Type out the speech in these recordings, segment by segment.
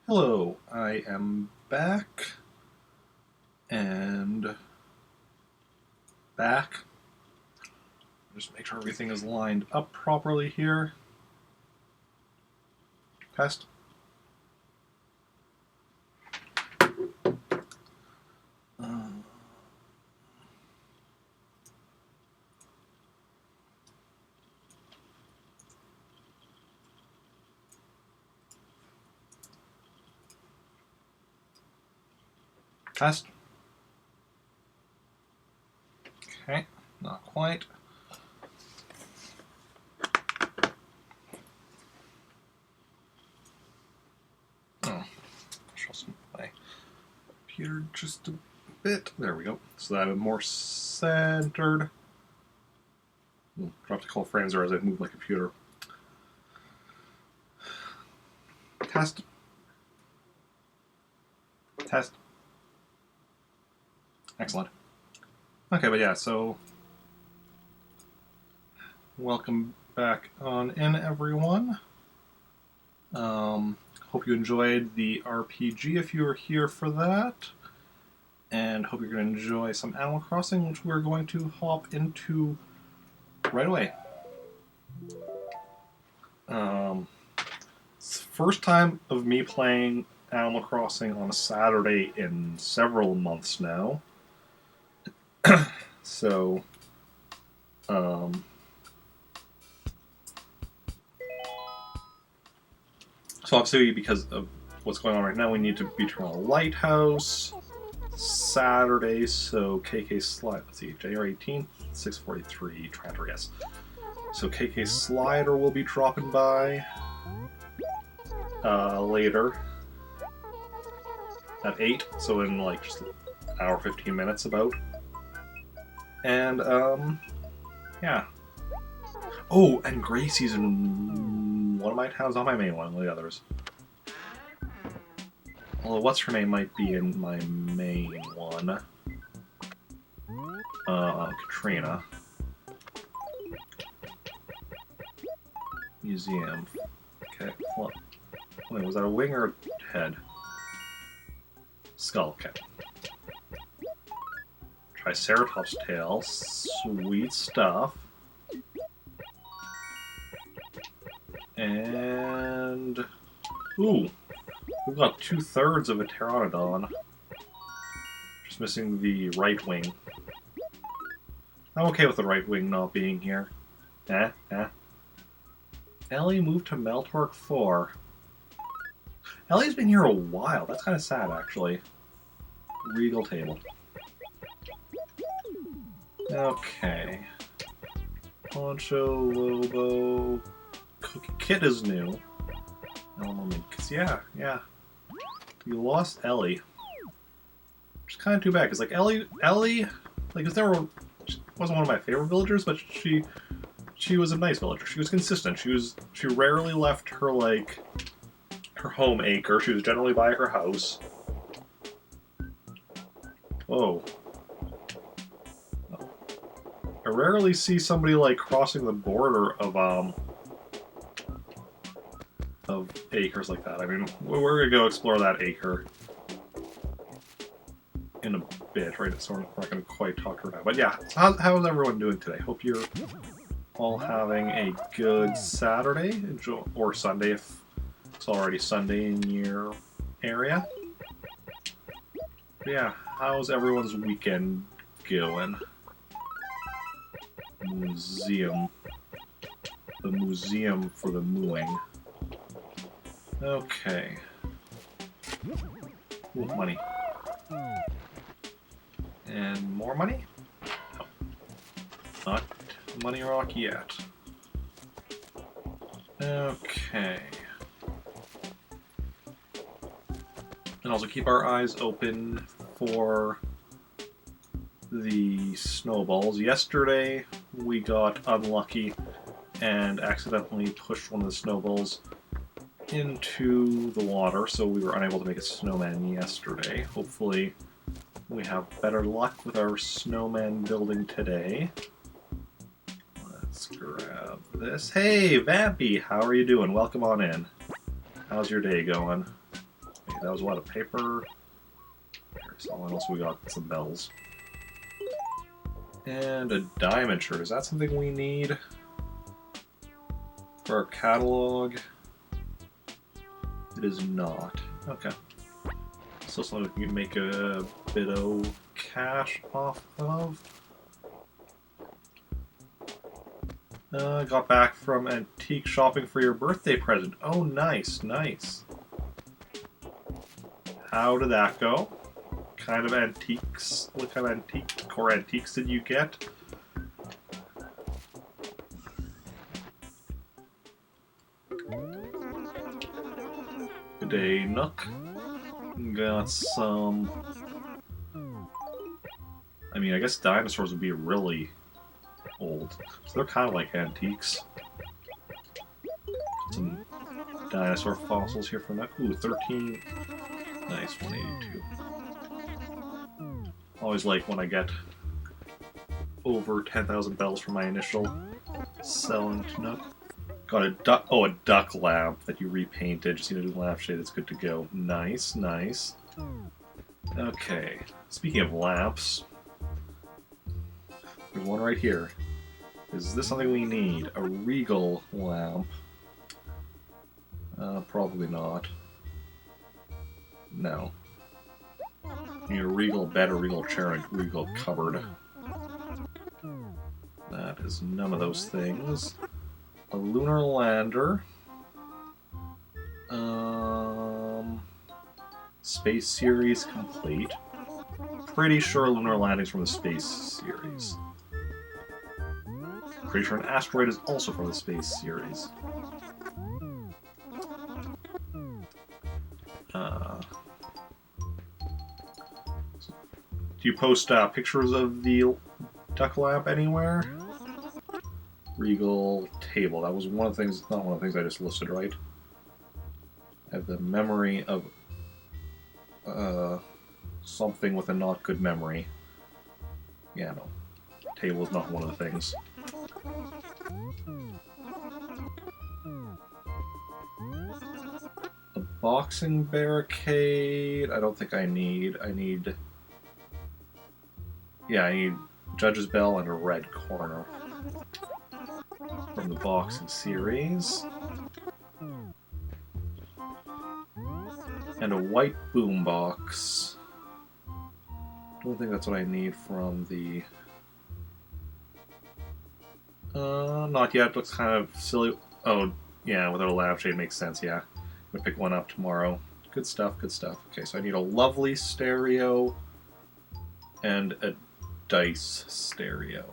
Hello, I am back and back. Just make sure everything is lined up properly here. Test. Test. Okay, not quite. Oh, shuffle my computer just a bit. There we go. So that I'm more centered. Dropped a couple frames there as I moved my computer. Test. Test. Excellent. Okay, but yeah, so welcome back on in, everyone. Hope you enjoyed the RPG if you were here for that. And hope you're going to enjoy some Animal Crossing, which we're going to hop into right away. It's the first time of me playing Animal Crossing on a Saturday in several months now. So, obviously because of what's going on right now, we need to be turning on a lighthouse. Saturday, so KK Slide. Let's see, January 18th, 6:43. Trantor, yes. So KK Slider will be dropping by later at 8. So in like just an hour 15 minutes about. And yeah. Oh, and Gracie's in one of my towns, not my main one, one of the others. Although what's her name might be in my main one. Katrina. Museum. Okay, hold on. Wait, was that a wing or a head? Skull, okay. Triceratops tail. Sweet stuff. And... ooh. We've got 2/3 of a Pteranodon. Just missing the right wing. I'm okay with the right wing not being here. Ellie moved to Meltork 4. Ellie's been here a while. That's kind of sad, actually. Regal table. Okay. Poncho, Lobo... Cookie Kit is new. Because, yeah. You lost Ellie. Which is kind of too bad, because, like, Ellie, like, it's never... She wasn't one of my favorite villagers, but she was a nice villager. She was consistent. She rarely left her, like, her home acre. She was generally by her house. Whoa. I rarely see somebody, like, crossing the border of acres like that. I mean, we're gonna go explore that acre in a bit, right? So we're not gonna quite talk to her now. But yeah, how's everyone doing today? Hope you're all having a good Saturday or Sunday if it's already Sunday in your area. But yeah, how's everyone's weekend going? Museum. The museum for the mooing. Okay. Ooh, money. And more money? No. Not money rock yet. Okay. And also keep our eyes open for the snowballs. Yesterday we got unlucky and accidentally pushed one of the snowballs into the water, so we were unable to make a snowman yesterday. Hopefully we have better luck with our snowman building today. Let's grab this. Hey, Vampy! How are you doing? Welcome on in. How's your day going? that was a lot of paper. So what else we got? Some bells. And a diamond shirt. Is that something we need for our catalog? It is not. Okay. Still something we can make a bit of cash off of. Got back from antique shopping for your birthday present. Oh, nice, nice. How did that go? Kind of antiques? What kind of antique or antiques did you get? Good day, Nook. Got some... I mean, I guess dinosaurs would be really old. So they're kind of like antiques. Some dinosaur fossils here for Nook. Ooh, 13. Nice, 182. Always like when I get over 10,000 bells for my initial selling to Nook. Got a duck. Oh, a duck lamp that you repainted. Just need a new lampshade. It's good to go. Nice, nice. Okay. Speaking of lamps, there's one right here. Is this something we need? A Regal lamp? Probably not. No. You need a Regal bed, a Regal chair, and a Regal cupboard. That is none of those things. A lunar lander. Space series complete. Pretty sure lunar landings from the space series. Pretty sure an asteroid is also from the space series. Do you post pictures of the duck lamp anywhere? Regal table. That was one of the things, not one of the things I just listed, right? I have the memory of something with a not good memory. Yeah, no. Table is not one of the things. A boxing barricade. I don't think I need. I need. Yeah, I need Judge's Bell and a red corner from the boxing series. And a white boombox. Don't think that's what I need from the... not yet. Looks kind of silly. Oh, yeah, without a lampshade makes sense, yeah. I'm gonna pick one up tomorrow. Good stuff, good stuff. Okay, so I need a lovely stereo and a dice stereo.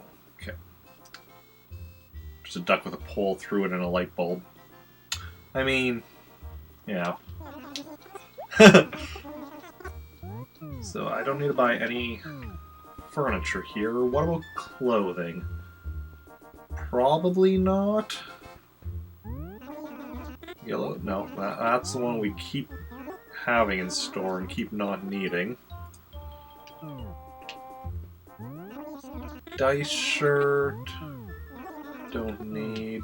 Okay. Just a duck with a pole through it and a light bulb. I mean, yeah. So I don't need to buy any furniture here. What about clothing? Probably not. Yellow, no, that's the one we keep having in store and keep not needing. Dice shirt. Don't need.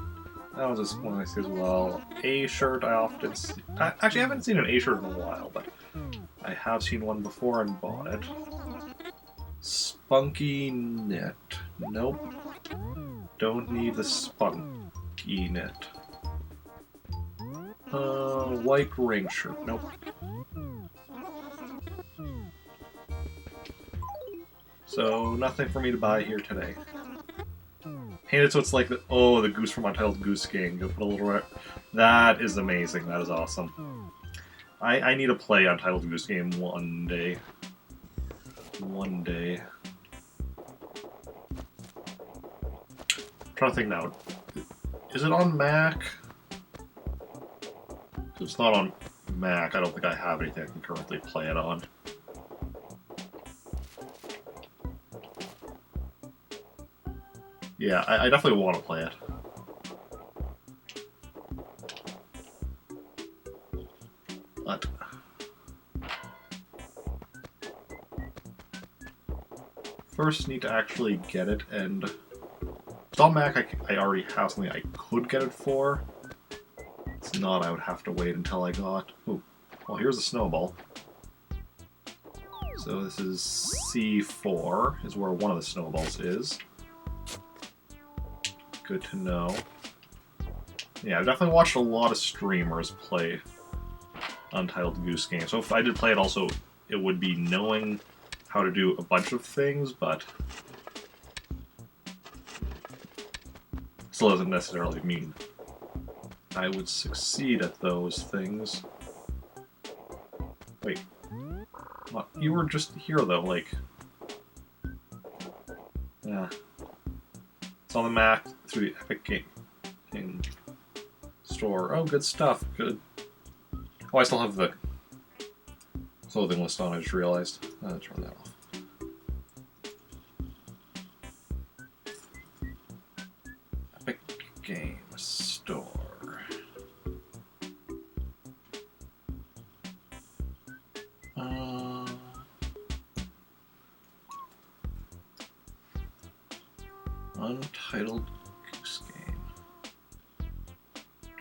That was just one I see as well. A shirt I often see. Actually, I haven't seen an A shirt in a while, but I have seen one before and bought it. Spunky knit. Nope. Don't need the spunky knit. White ring shirt. Nope. So, nothing for me to buy here today. Painted so it's like the, oh, the goose from Untitled Goose Game. Go put a little... That is amazing. That is awesome. I need to play Untitled Goose Game one day. One day. I'm trying to think now. Is it on Mac? If it's not on Mac, I don't think I have anything I can currently play it on. Yeah, I definitely want to play it. But... first need to actually get it, and... if it's on Mac, I already have something I could get it for. It's not, I would have to wait until I got... ooh, Well, here's a snowball. So this is C4, is where one of the snowballs is. Good to know. Yeah, I've definitely watched a lot of streamers play Untitled Goose Game. So if I did play it also, it would be knowing how to do a bunch of things, but still doesn't necessarily mean I would succeed at those things. Wait. Well, you were just here, though, like... Yeah. It's on the Mac through the Epic Game Store. Oh, good stuff. Good. Oh, I still have the clothing list on, I just realized. Turn that off. Epic Game Store. Untitled Goose Game.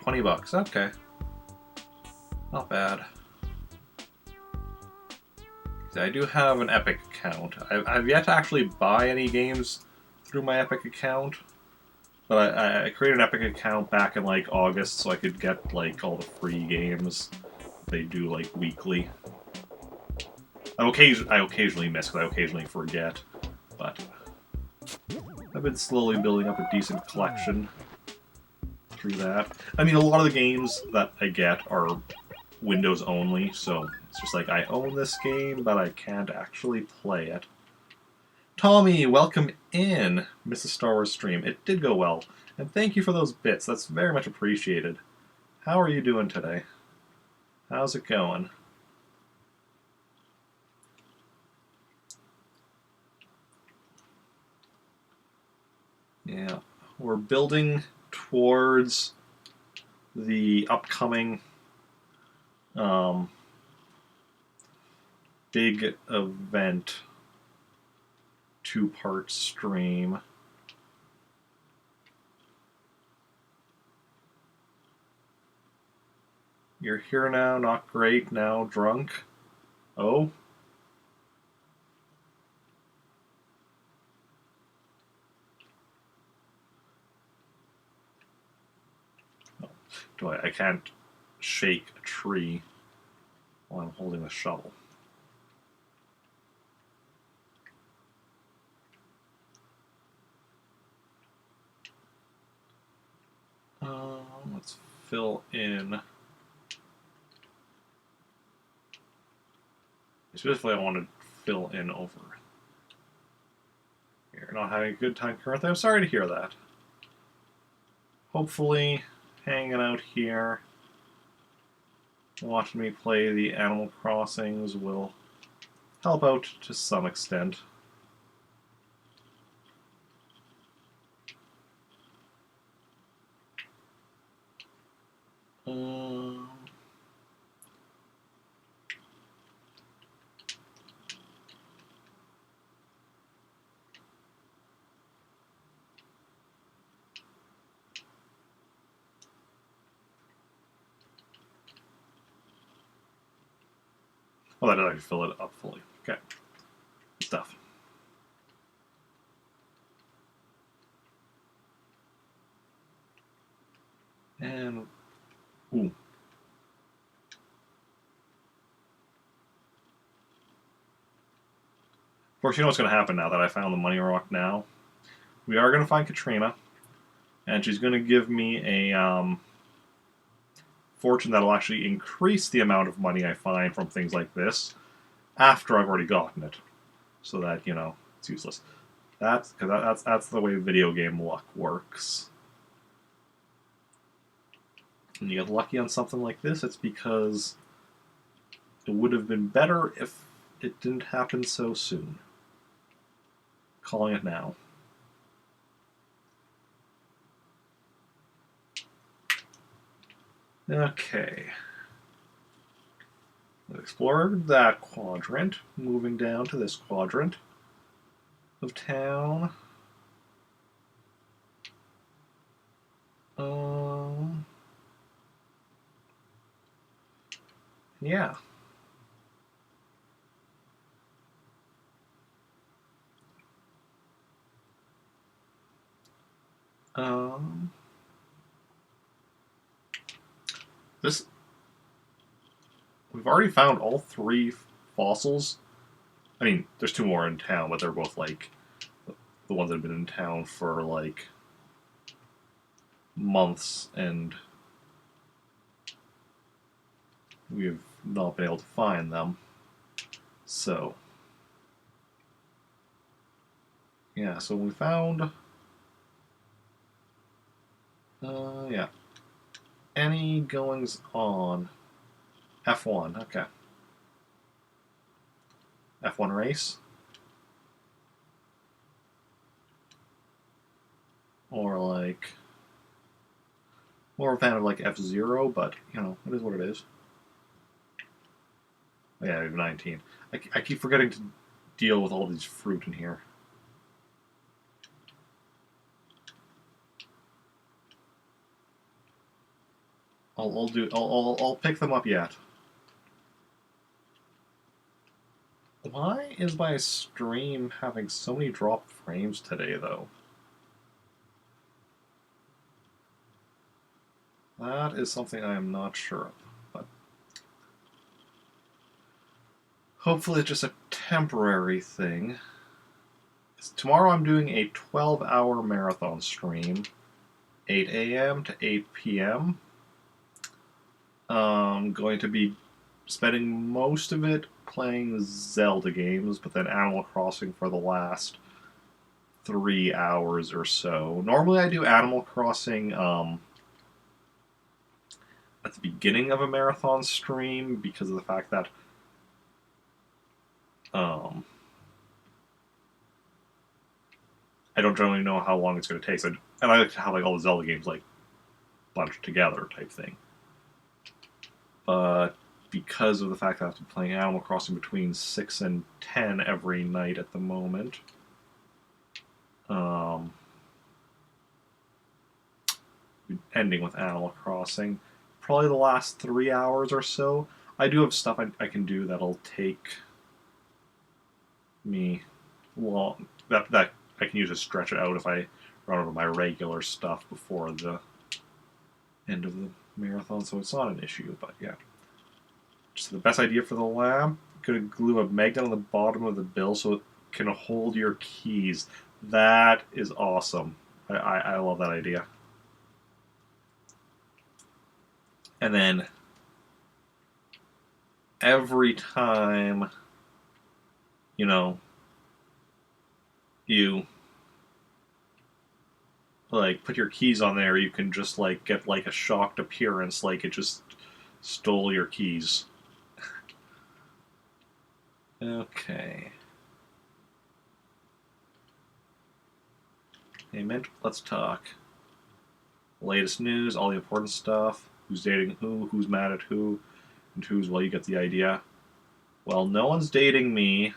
$20, okay. Not bad. I do have an Epic account. I've yet to actually buy any games through my Epic account, but I created an Epic account back in like August so I could get like all the free games they do like weekly. I occasionally miss because I occasionally forget, but I've been slowly building up a decent collection through that. I mean, a lot of the games that I get are Windows only, so it's just like I own this game, but I can't actually play it. Tommy, welcome in, Mrs. Star Wars stream. It did go well, and thank you for those bits. That's very much appreciated. How are you doing today? How's it going? Yeah, we're building towards the upcoming big event 2-part stream. You're here now, not great, now drunk. Oh? I can't shake a tree while I'm holding the shovel. Let's fill in. Specifically, I want to fill in over. You're not having a good time currently. I'm sorry to hear that. Hopefully, hanging out here, watching me play the Animal Crossings will help out to some extent. Well, that doesn't fill it up fully. Okay. Good stuff. And, ooh. Of course, you know what's going to happen now that I found the money rock now? We are going to find Katrina, and she's going to give me a fortune that'll actually increase the amount of money I find from things like this after I've already gotten it. So that, you know, it's useless. That's the way video game luck works. When you get lucky on something like this, it's because it would have been better if it didn't happen so soon. Calling it now. Okay. We've explored that quadrant. Moving down to this quadrant of town. Yeah. Um, this we've already found all 3 fossils. I mean, there's 2 more in town, but they're both like the ones that have been in town for like months, and we've not been able to find them. So, yeah, so we found, yeah, any goings on. F1, okay. F1 race? Or like, more of a fan of like F-Zero, but, you know, it is what it is. Yeah, we have 19. I keep forgetting to deal with all these fruit in here. I'll pick them up yet. Why is my stream having so many dropped frames today, though? That is something I am not sure of, but hopefully it's just a temporary thing. Tomorrow I'm doing a 12-hour marathon stream, 8 a.m. to 8 p.m. I'm going to be spending most of it playing Zelda games, but then Animal Crossing for the last 3 hours or so. Normally I do Animal Crossing at the beginning of a marathon stream because of the fact that um, I don't generally know how long it's going to take. So, and I like to have like all the Zelda games like bunched together type thing. But because of the fact that I'm playing Animal Crossing between 6 and 10 every night at the moment, ending with Animal Crossing, probably the last 3 hours or so. I do have stuff I can do that'll take me long. That I can use to stretch it out if I run over my regular stuff before the end of the marathon, so it's not an issue. But yeah, just the best idea for the lab. Gonna glue a magnet on the bottom of the bill so it can hold your keys. That is awesome. I love that idea. And then every time, you know, you like put your keys on there, you can just like get like a shocked appearance, like it just stole your keys. Okay. Hey, Mint, let's talk. Latest news, all the important stuff. Who's dating who? Who's mad at who? And who's, well, you get the idea. Well, no one's dating me.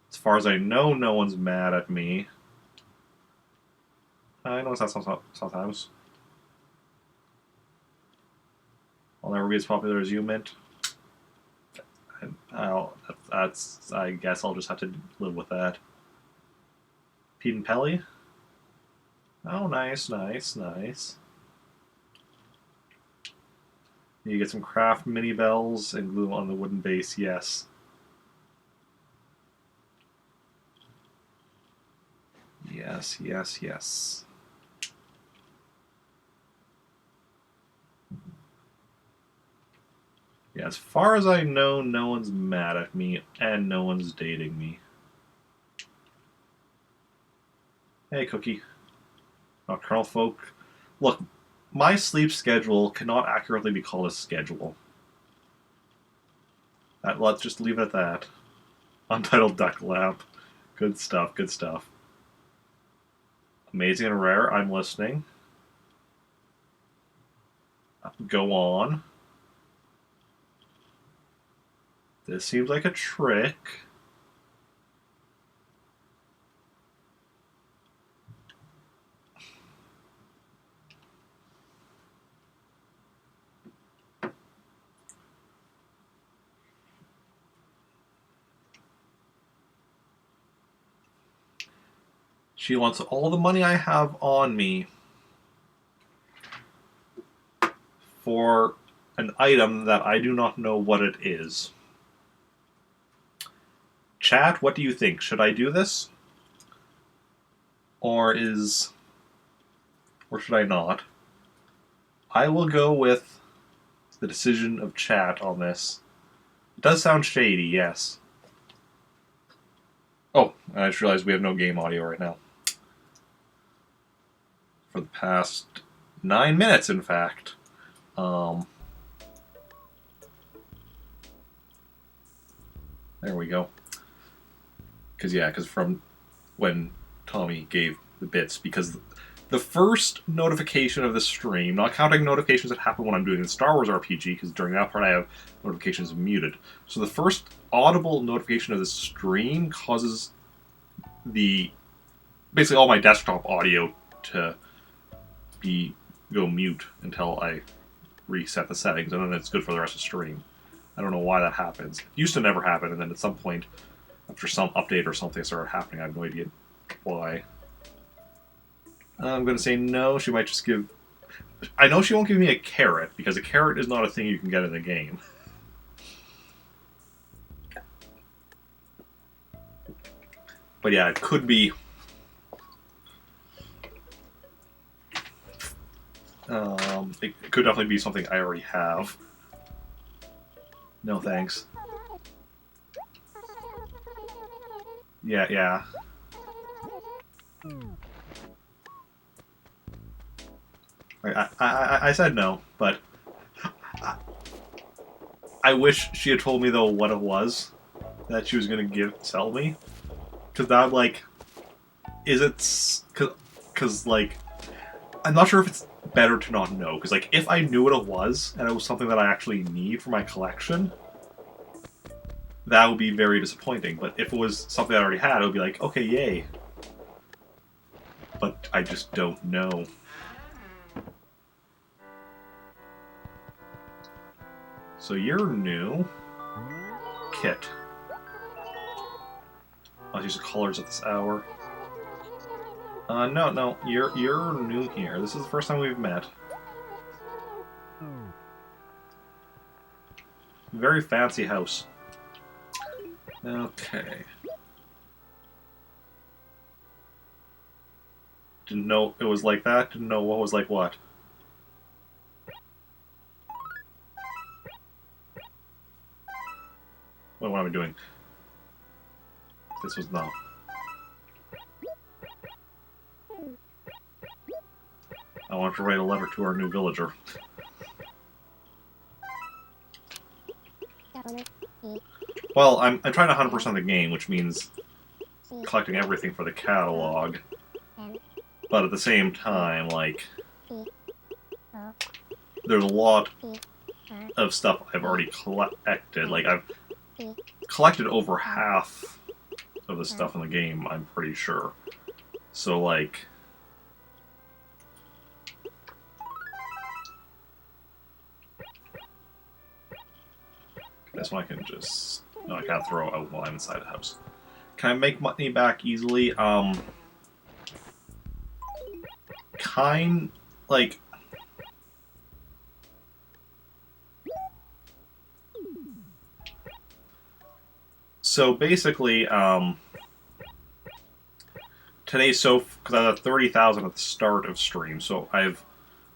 As far as I know, no one's mad at me. I notice that sometimes. I'll never be as popular as you, Mint. I guess I'll just have to live with that. Pete and Pelly? Oh, nice, nice, nice. You get some craft mini bells and glue them on the wooden base, yes. Yes, yes, yes. Yeah, as far as I know, no one's mad at me, and no one's dating me. Hey, Cookie. Nocturnal folk. Look, my sleep schedule cannot accurately be called a schedule. Let's just leave it at that. Untitled Duck Lamp. Good stuff, good stuff. Amazing and rare, I'm listening. Go on. This seems like a trick. She wants all the money I have on me for an item that I do not know what it is. Chat, what do you think? Should I do this? Or should I not? I will go with the decision of chat on this. It does sound shady, yes. Oh, I just realized we have no game audio right now. For the past 9 minutes, in fact. There we go. Because from when Tommy gave the bits, because the first notification of the stream, not counting notifications that happen when I'm doing the Star Wars RPG, because during that part I have notifications muted. So the first audible notification of the stream causes basically all my desktop audio to go mute until I reset the settings, and then it's good for the rest of the stream. I don't know why that happens. It used to never happen, and then at some point, after some update or something started happening, I have no idea why. I'm going to say no. She might just give... I know she won't give me a carrot, because a carrot is not a thing you can get in the game. But yeah, it could be... it could definitely be something I already have. No thanks. Yeah. I said no, but I wish she had told me though what it was that she was gonna sell me, because that like, is it? Because like, I'm not sure if it's better to not know, because like if I knew what it was and it was something that I actually need for my collection, that would be very disappointing. But if it was something I already had, it would be like, okay, yay. But I just don't know. So you're new. Kit. I'll use the colors at this hour. No, you're new here. This is the first time we've met. Very fancy house. Okay. Didn't know it was like that. Didn't know what was like what. What am I doing? This was no. I want to write a letter to our new villager. Well, I'm trying to 100% the game, which means collecting everything for the catalog. But at the same time, like, there's a lot of stuff I've already collected. Like, I've collected over half of the stuff in the game, I'm pretty sure. So, like... This one I can just... No, I can't throw out while I'm inside the house. Can I make money back easily? Like... So basically, today, because I had 30,000 at the start of stream, so I've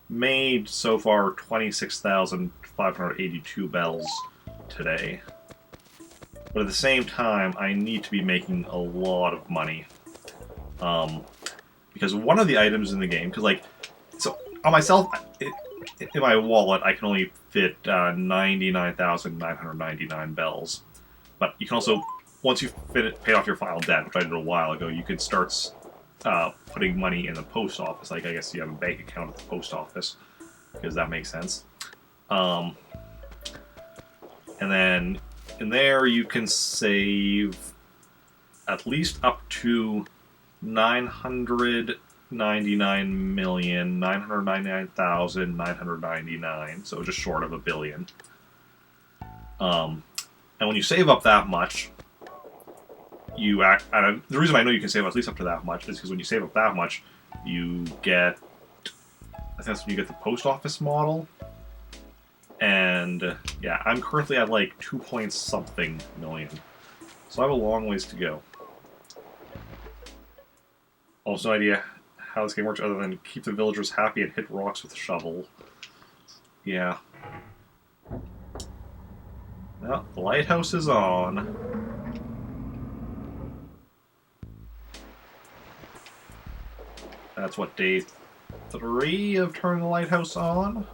made so far 26,582 bells today. But at the same time, I need to be making a lot of money. Because one of the items in the game, because like, so on myself, in my wallet, I can only fit 99,999 bells. But you can also, once you've paid off your final debt, which I did a while ago, you can start putting money in the post office. Like, I guess you have a bank account at the post office, because that makes sense. And then in there you can save at least up to 999,999,999, so just short of $1 billion. And when you save up that much, you act. And the reason I know you can save at least up to that much is because when you save up that much, you get. I think that's when you get the post office model. And yeah, I'm currently at like 2 point something million. So I have a long ways to go. Also, no idea how this game works other than keep the villagers happy and hit rocks with a shovel. Yeah. Well, the lighthouse is on. That's what, day 3 of turning the lighthouse on?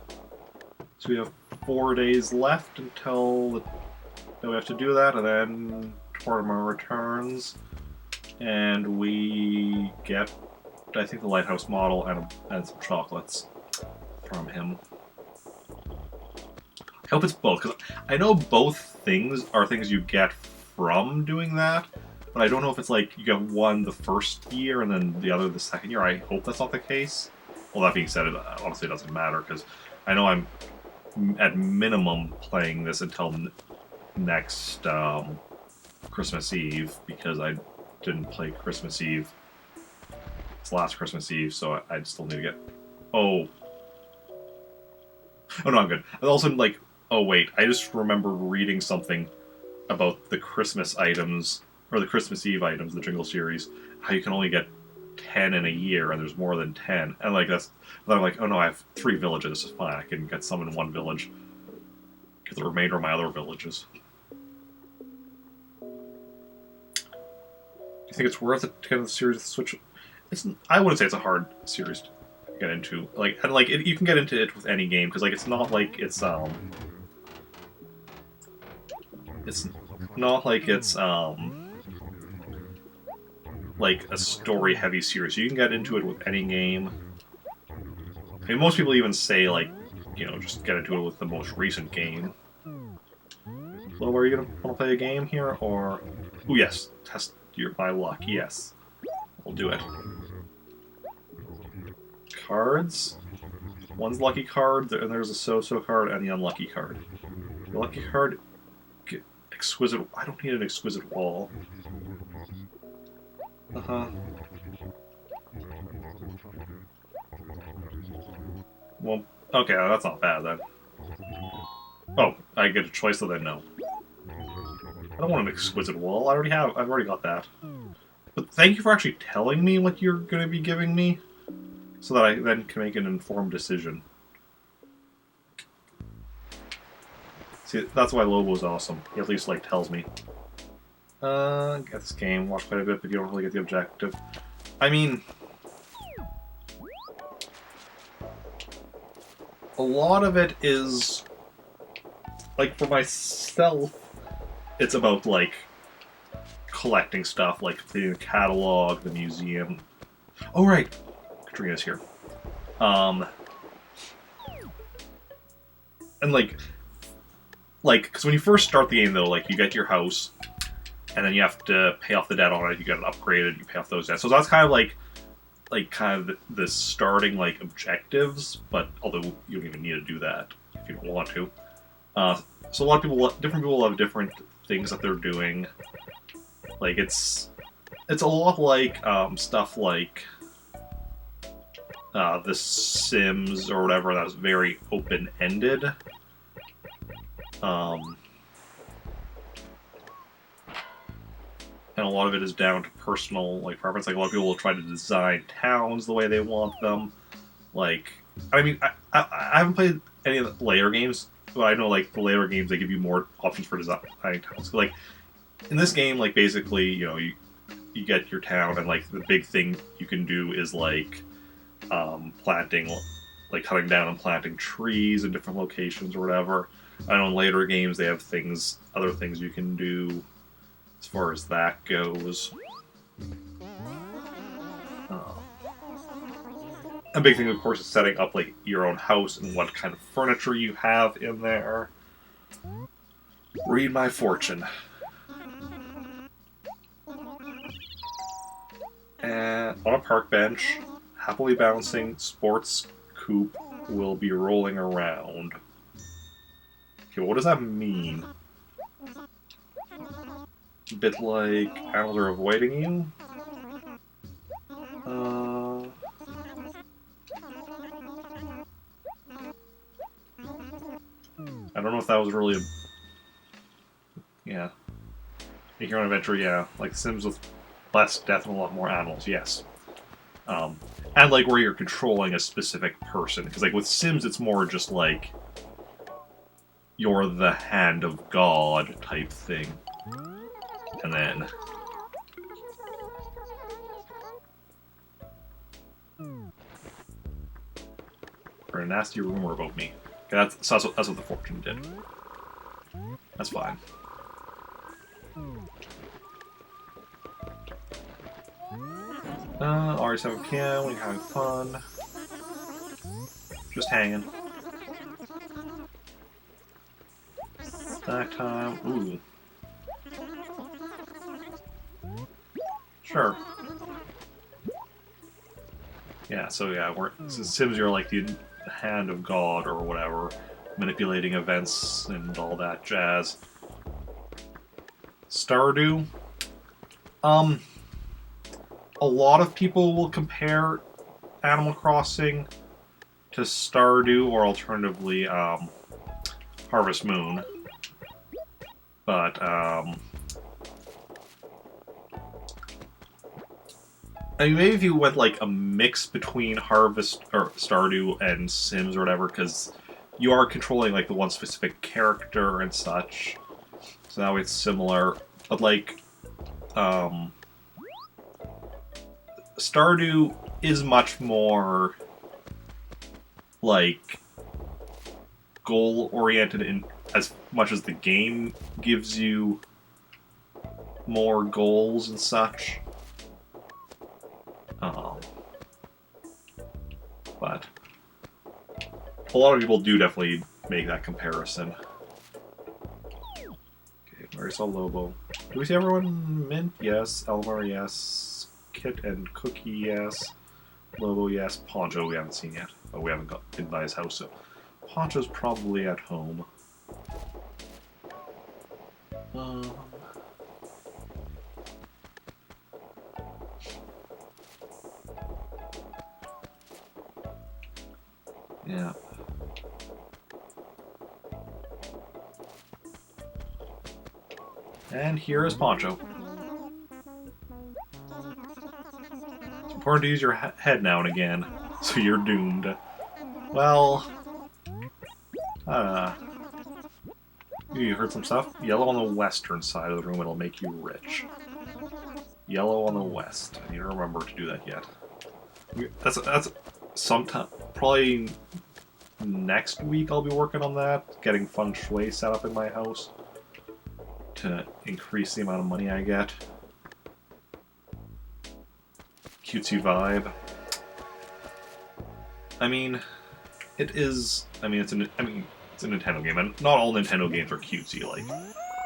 So we have 4 days left until we have to do that, and then Tortimer returns, and we get, I think, the lighthouse model and some chocolates from him. I hope it's both, because I know both things are things you get from doing that, but I don't know if it's like you get one the first year and then the other the second year. I hope that's not the case. Well, that being said, it honestly doesn't matter, because I know I'm at minimum playing this until next Christmas Eve, because I didn't play Christmas Eve. It's last Christmas Eve, so I still need to get... Oh no, I'm good. I also, like... Oh wait, I just remember reading something about the Christmas items, or the Christmas Eve items, the Jingle series, how you can only get 10 in a year, and there's more than 10. And like that's... Then I'm like, oh no, I have 3 villages, this is fine, I can get some in one village. Get the remainder of my other villages. Do you think it's worth it to get into the series with Switch? I wouldn't say it's a hard series to get into. You can get into it with any game, because like it's not like it's not like it's like a story heavy series. You can get into it with any game. I mean, most people even say, like, you know, just get into it with the most recent game. Well, are you gonna want to play a game here, or... Oh yes, test my luck, yes. We'll do it. Cards. One's lucky card, and there's a so-so card and the unlucky card. The lucky card... Exquisite... I don't need an exquisite wall. Uh-huh. Well, okay, that's not bad then. Oh, I get a choice, so then no. I don't want an exquisite wall. I've already got that. But thank you for actually telling me what you're going to be giving me, so that I then can make an informed decision. See, that's why Lobo's awesome. He at least, like, tells me. Get this game, watch quite a bit, but you don't really get the objective. I mean... A lot of it is... Like, for myself, it's about, like, collecting stuff, like the catalog, the museum. Oh, right! Katrina's here. And, like, because when you first start the game, though, like, you get your house, and then you have to pay off the debt on it, you get it upgraded, you pay off those debts. So that's kind of like kind of the starting, like, objectives, but although you don't even need to do that if you don't want to. So a lot of people, different people have different things that they're doing. Like, it's a lot like, stuff like, The Sims or whatever, that's very open-ended. And a lot of it is down to personal, like, preference. Like, a lot of people will try to design towns the way they want them. Like, I mean, I haven't played any of the later games, but I know, like, the later games, they give you more options for designing towns. So, like, in this game, like, basically, you know, you get your town, and, like, the big thing you can do is, like, planting, like, cutting down and planting trees in different locations or whatever. I know in later games they have other things you can do as far as that goes. A big thing, of course, is setting up, like, your own house and what kind of furniture you have in there. Read my fortune. And on a park bench, happily bouncing, sports coupe will be rolling around. Okay, what does that mean? A bit like animals are avoiding you. I don't know if that was really a... Yeah. Here on Adventure, yeah. Like Sims with less death and a lot more animals, yes. And like where you're controlling a specific person. Because like with Sims, it's more just like you're the hand of God type thing. And then... Or a nasty rumor about me. Okay, that's what the fortune did. That's fine. Already 7 p.m. We're having fun. Just hanging. Snack time. Ooh. Sure. Yeah, so yeah, Sims, you're like the hand of God or whatever, manipulating events and all that jazz. Stardew. A lot of people will compare Animal Crossing to Stardew, or alternatively, Harvest Moon. But, I mean, maybe if you went like a mix between Harvest or Stardew and Sims or whatever, because you are controlling like the one specific character and such, so that way it's similar. But like, Stardew is much more like goal oriented in as much as the game gives you more goals and such. But a lot of people do definitely make that comparison. Okay, Marisol Lobo. Do we see everyone? Mint? Yes. Elmer? Yes. Kit and Cookie? Yes. Lobo? Yes. Poncho we haven't seen yet. Oh, we haven't been by his house, so Poncho's probably at home. Yeah. And here is Poncho. It's important to use your head now and again, so you're doomed. Well, you heard some stuff? Yellow on the western side of the room, it'll make you rich. Yellow on the west. I need to remember to do that yet. That's sometime, probably next week I'll be working on that, getting feng shui set up in my house to increase the amount of money I get. Cutesy vibe. I mean, it is. I mean, it's a Nintendo game, and not all Nintendo games are cutesy. Like,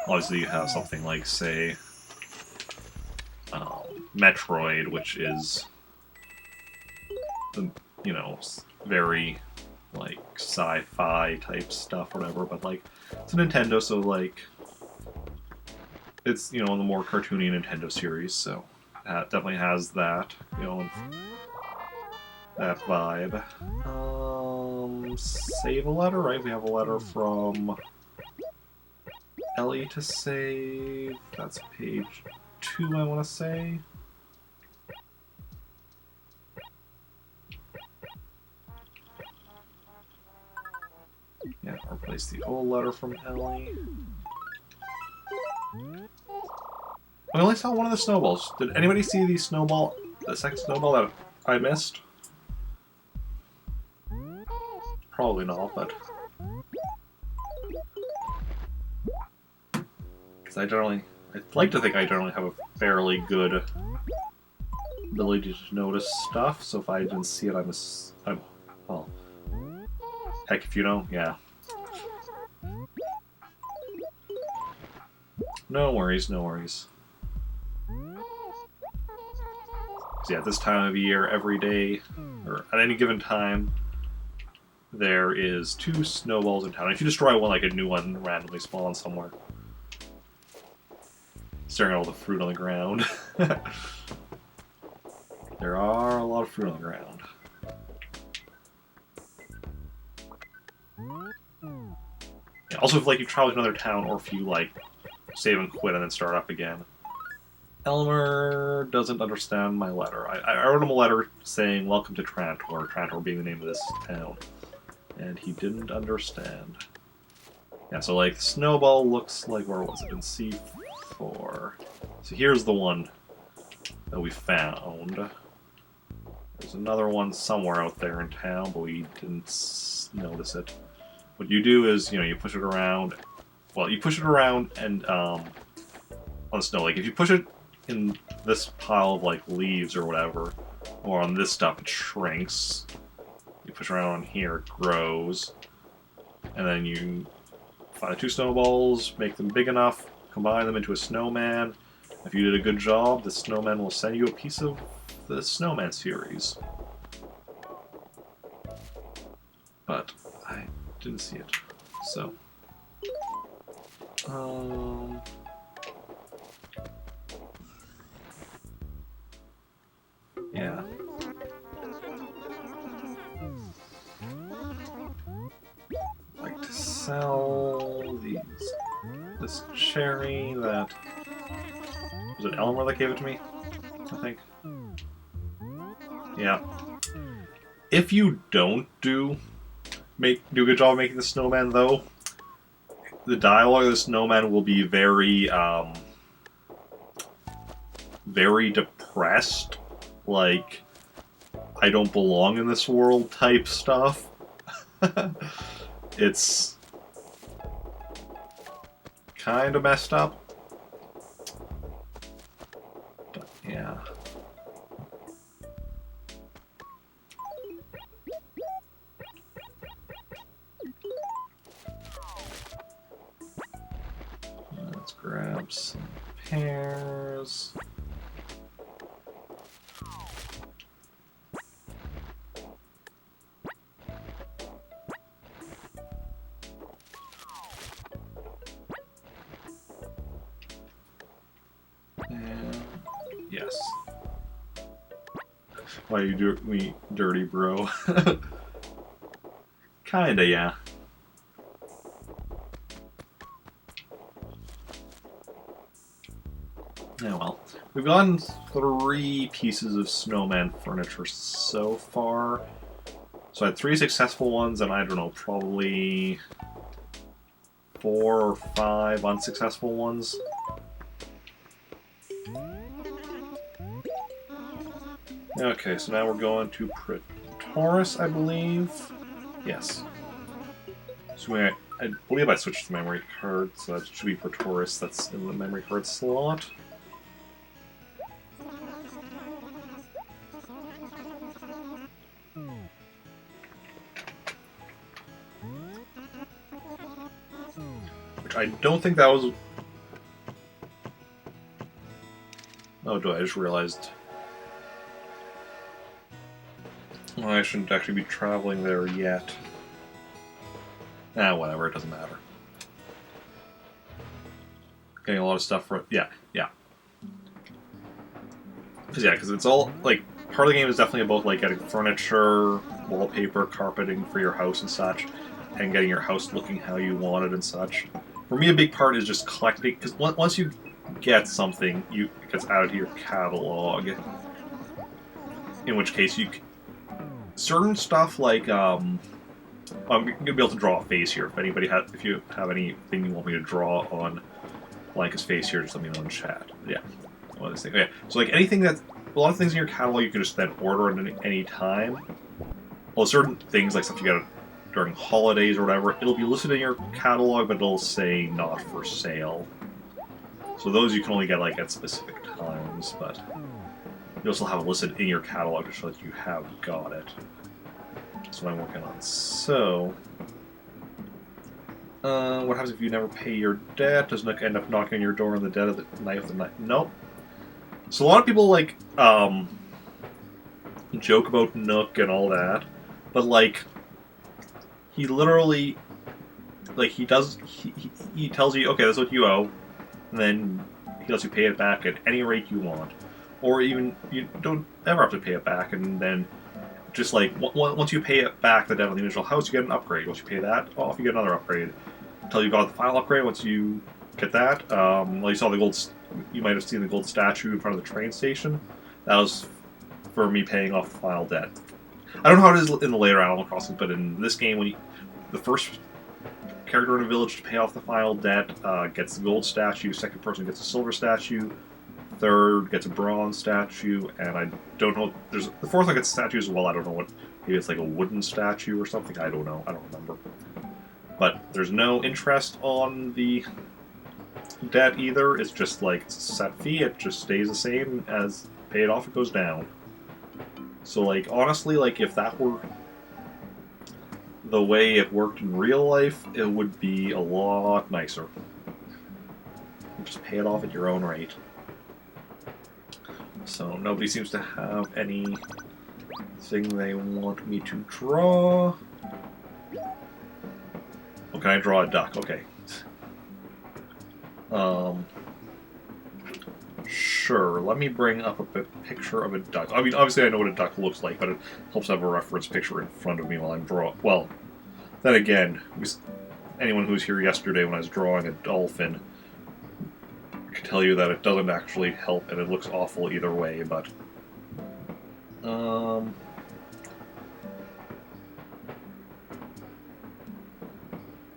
obviously, you have something like, say, Metroid, which is, you know, very like sci-fi type stuff, or whatever. But like, it's a Nintendo, so like, it's, you know, in the more cartoony Nintendo series, so it definitely has that, you know, that vibe. Save a letter, right? We have a letter from Ellie to save. That's page 2, I want to say. Yeah, replace the old letter from Ellie. I only saw one of the snowballs. Did anybody see the second snowball that I missed? Probably not, but... Because I'd like to think I generally have a fairly good ability to notice stuff, so if I didn't see it, well... Heck if you know, yeah. No worries, no worries. So yeah, this time of year, every day, or at any given time, there is 2 snowballs in town. If you destroy one, like a new one randomly spawns somewhere. Staring at all the fruit on the ground. There are a lot of fruit on the ground. Yeah, also, if like you travel to another town, or if you like save and quit and then start up again. Elmer doesn't understand my letter. I wrote him a letter saying, "Welcome to Trantor," Trantor being the name of this town. And he didn't understand. Yeah, so like, Snowball looks like, where was it? In C4. So here's the one that we found. There's another one somewhere out there in town, but we didn't notice it. What you do is, you know, you push it around. Well, you push it around and, on the snow. Like, if you push it in this pile of, like, leaves or whatever, or on this stuff, it shrinks. You push around on here, it grows. And then you find 2 snowballs, make them big enough, combine them into a snowman. If you did a good job, the snowman will send you a piece of the Snowman series. But I didn't see it. So. Yeah. I'd like to sell these. This cherry that... Was it Elmer that gave it to me? I think. Yeah. If you don't do a good job of making the snowman, though, the dialogue of the snowman will be very, very depressed, like, I don't belong in this world type stuff. It's kind of messed up. But, yeah. Let's grab some pears. And yes. Why you do me dirty, bro? Kinda, yeah. Oh well. We've gotten 3 pieces of snowman furniture so far. So I had 3 successful ones, and I don't know, probably 4 or 5 unsuccessful ones. Okay, so now we're going to Pretoris, I believe. Yes. So I believe I switched the memory card, so that should be Pretoris that's in the memory card slot. Which I don't think that was... Oh, I just realized... Well, I shouldn't actually be traveling there yet. Whatever, it doesn't matter. Getting a lot of stuff for... Yeah. Because it's all, like, part of the game is definitely about, like, getting furniture, wallpaper, carpeting for your house and such, and getting your house looking how you want it and such. For me, a big part is just collecting, because once you get something, it gets added to your catalog. In which case, certain stuff like, I'm going to be able to draw a face here. If you have anything you want me to draw on Blanca's face here, just let me know in chat. Yeah. One of these things. Okay. So like anything a lot of things in your catalog you can just then order at any time. Well, certain things like stuff you get during holidays or whatever, it'll be listed in your catalog, but it'll say not for sale. So those you can only get like at specific times, but you also have it listed in your catalog to show that you have got it. That's what I'm working on. So, what happens if you never pay your debt? Does Nook end up knocking on your door in the dead of the night of the night? Nope. So a lot of people like joke about Nook and all that, but like he literally he tells you, okay, that's what you owe, and then he lets you pay it back at any rate you want, or even you don't ever have to pay it back, and then just like once you pay it back the debt on the initial house, you get an upgrade. Once you pay that off, you get another upgrade until you got the final upgrade. Once you get that, well, you saw the gold. You might have seen the gold statue in front of the train station. That was for me paying off the final debt. I don't know how it is in the later Animal Crossing, but in this game, when the first character in a village to pay off the final debt gets the gold statue, second person gets a silver statue, third gets a bronze statue, and I don't know. There's the fourth one gets a statue as well. I don't know what. Maybe it's like a wooden statue or something. I don't know. I don't remember. But there's no interest on the debt either. It's just like it's a set fee. It just stays the same as pay it off. It goes down. So like honestly, like if that were the way it worked in real life, it would be a lot nicer. You just pay it off at your own rate. So nobody seems to have anything they want me to draw. Oh, can I draw a duck? Okay. Sure, let me bring up a picture of a duck. I mean, obviously I know what a duck looks like, but it helps to have a reference picture in front of me while I'm drawing. Well, then again, anyone who was here yesterday when I was drawing a dolphin could tell you that it doesn't actually help, and it looks awful either way, but...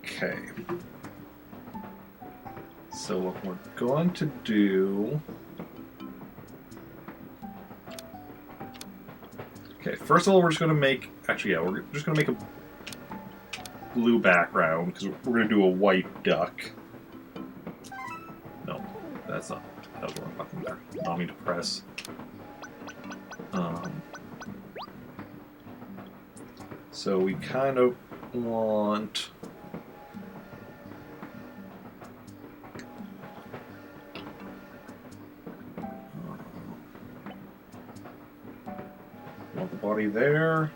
Okay. So what we're going to do... Okay, first of all, we're just going to make... Actually, yeah, we're just going to make a blue background, because we're going to do a white duck. No, that's not... That was the wrong button there. Allow me to press. So we kind of want... want the body there.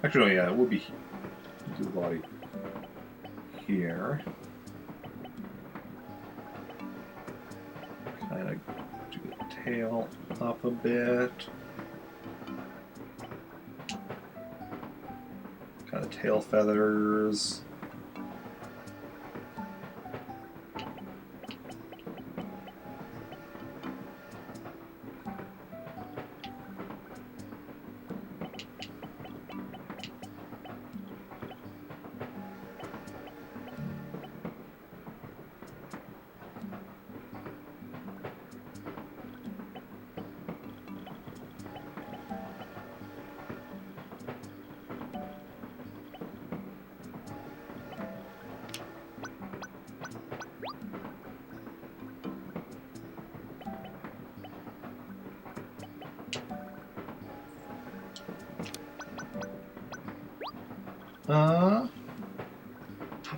Actually, no, yeah, it would be the body here. Kind of do the tail up a bit. Kind of tail feathers.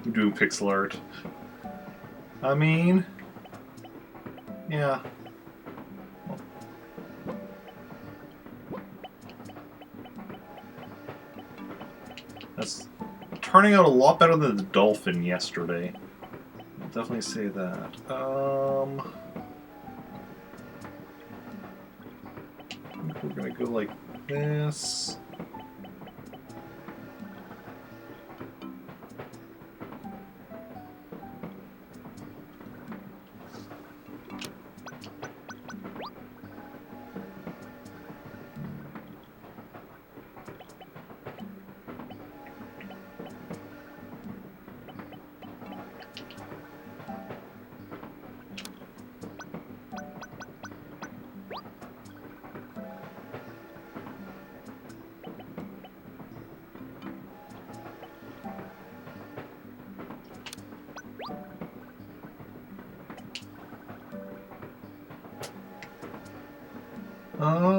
I'm doing pixel art. I mean, yeah. That's turning out a lot better than the dolphin yesterday. I'll definitely say that. I think we're gonna go like this.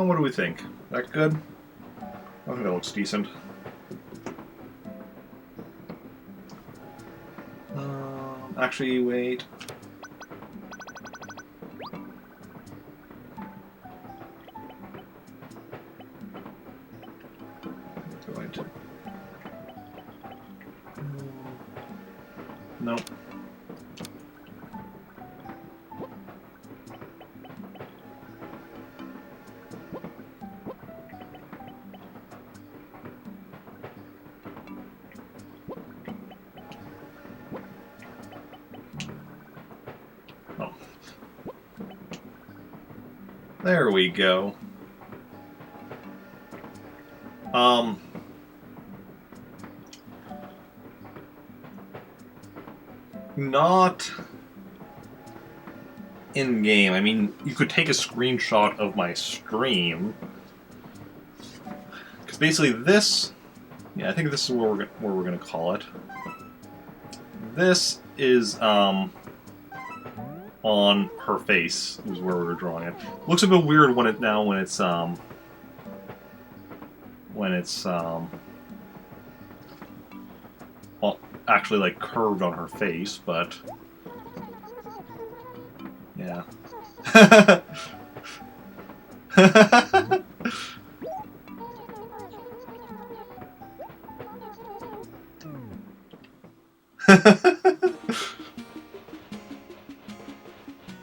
What do we think? That good? I think that looks decent. Actually, wait. Going to... Nope. Oh. There we go. Not in-game. I mean, you could take a screenshot of my stream. Because basically this... Yeah, I think this is where we're gonna call it. This is, on her face, is where we're drawing it. Looks a bit weird when it's well, actually, like, curved on her face, but... Yeah.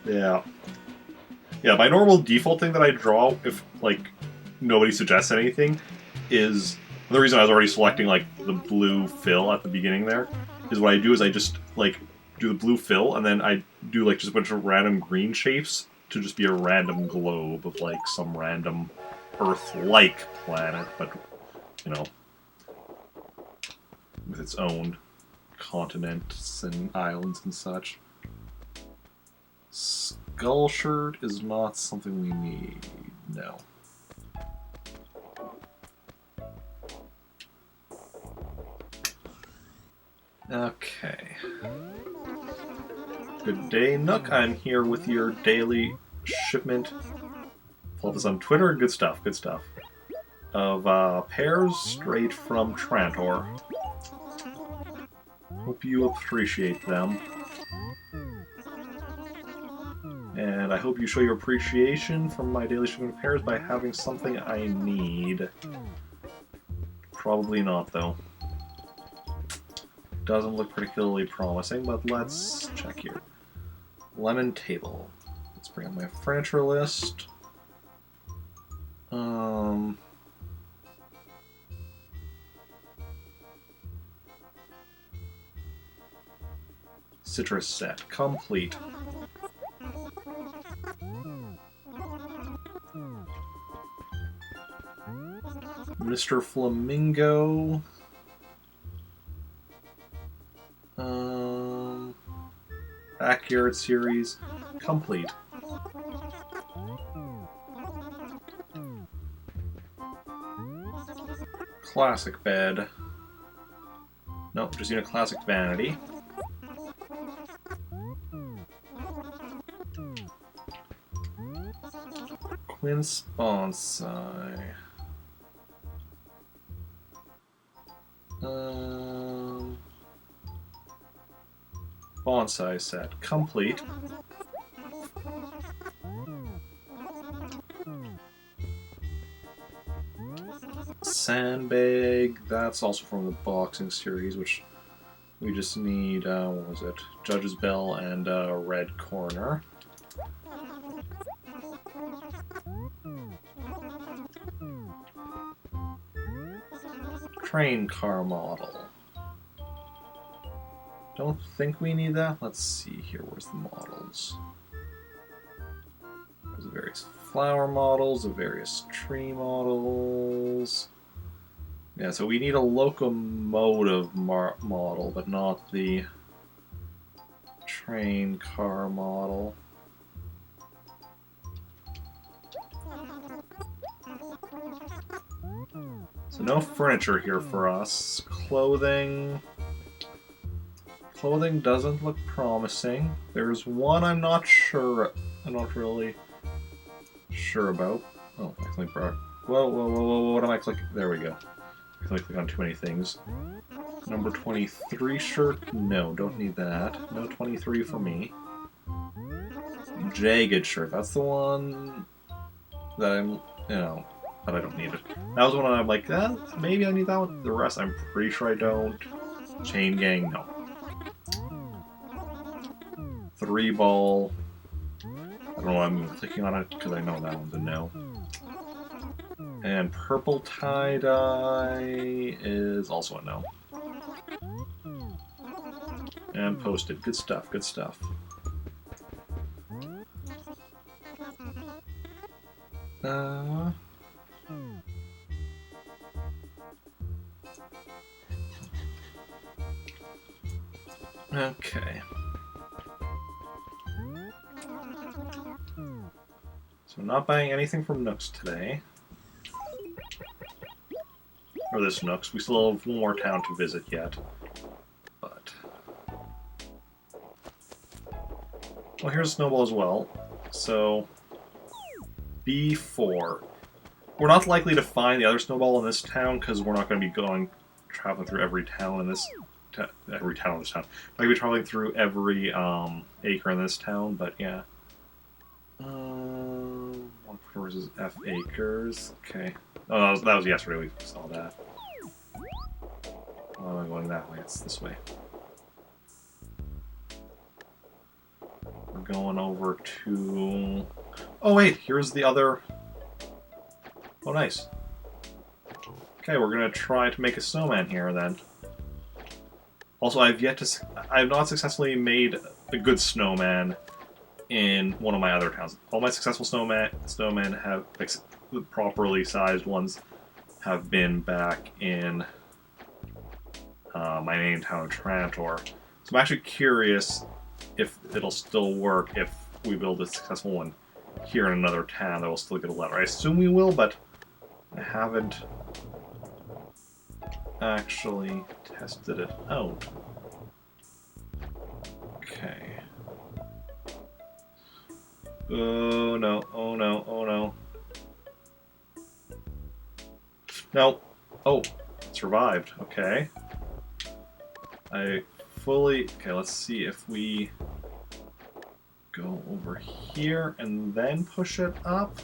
Yeah. Yeah, my normal default thing that I draw, if, like, nobody suggests anything, is... The reason I was already selecting, like, the blue fill at the beginning there, is what I do is I just, like, do the blue fill, and then I do, like, just a bunch of random green shapes to just be a random globe of, like, some random Earth-like planet, but, you know, with its own continents and islands and such. Skull shirt is not something we need, no. Okay. Good day, Nook. I'm here with your daily shipment. Follow this on Twitter. Good stuff, good stuff. Of pears straight from Trantor. Hope you appreciate them. And I hope you show your appreciation from my daily shipment of pears by having something I need. Probably not, though. Doesn't look particularly promising, but let's check here. Lemon table. Let's bring up my furniture list. Citrus set. Complete. Mr. Flamingo. Backyard series. Complete. Classic bed. Nope, just need a classic vanity. Quince bonsai. Bonsai set complete. Sandbag, that's also from the boxing series, which we just need, what was it? Judge's Bell and Red Corner. Train car model. Don't think we need that. Let's see here. Where's the models? There's the various flower models, the various tree models. Yeah, so we need a locomotive model, but not the train car model. So no furniture here for us. Clothing. Clothing doesn't look promising. There's one I'm not really sure about. Oh, I clicked. Whoa, what am I clicking? There we go. I clicked on too many things. Number 23 shirt? No, don't need that. No 23 for me. Jagged shirt, that's the one that that I don't need it. That was one I'm like, maybe I need that one. The rest, I'm pretty sure I don't. Chain gang, no. 3 ball. I don't know why I'm clicking on it, because I know that one's a no. And purple tie-dye is also a no. And posted. Good stuff, good stuff. Okay. So I'm not buying anything from Nooks today. Or this Nooks. We still have one more town to visit yet. But... well, here's a snowball as well. So... B4. We're not likely to find the other snowball in this town, because we're not going to be traveling through every town in this... every town in this town. We're going to be traveling through every acre in this town, but yeah. 1 versus F acres. Okay. Oh, that was yesterday. We saw that. Oh, I'm going that way. It's this way. We're going over to... oh, wait. Here's the other... oh, nice. Okay, we're going to try to make a snowman here, then. Also, I have not successfully made a good snowman in one of my other towns. All my successful snowmen have, the properly sized ones, have been back in my main town of Trantor. So I'm actually curious if it'll still work if we build a successful one here in another town that will still get a letter. I assume we will, but I haven't actually tested it out. Okay. Oh no, oh no, oh no. No. Oh, survived. Okay. Okay, let's see if we go over here and then push it up.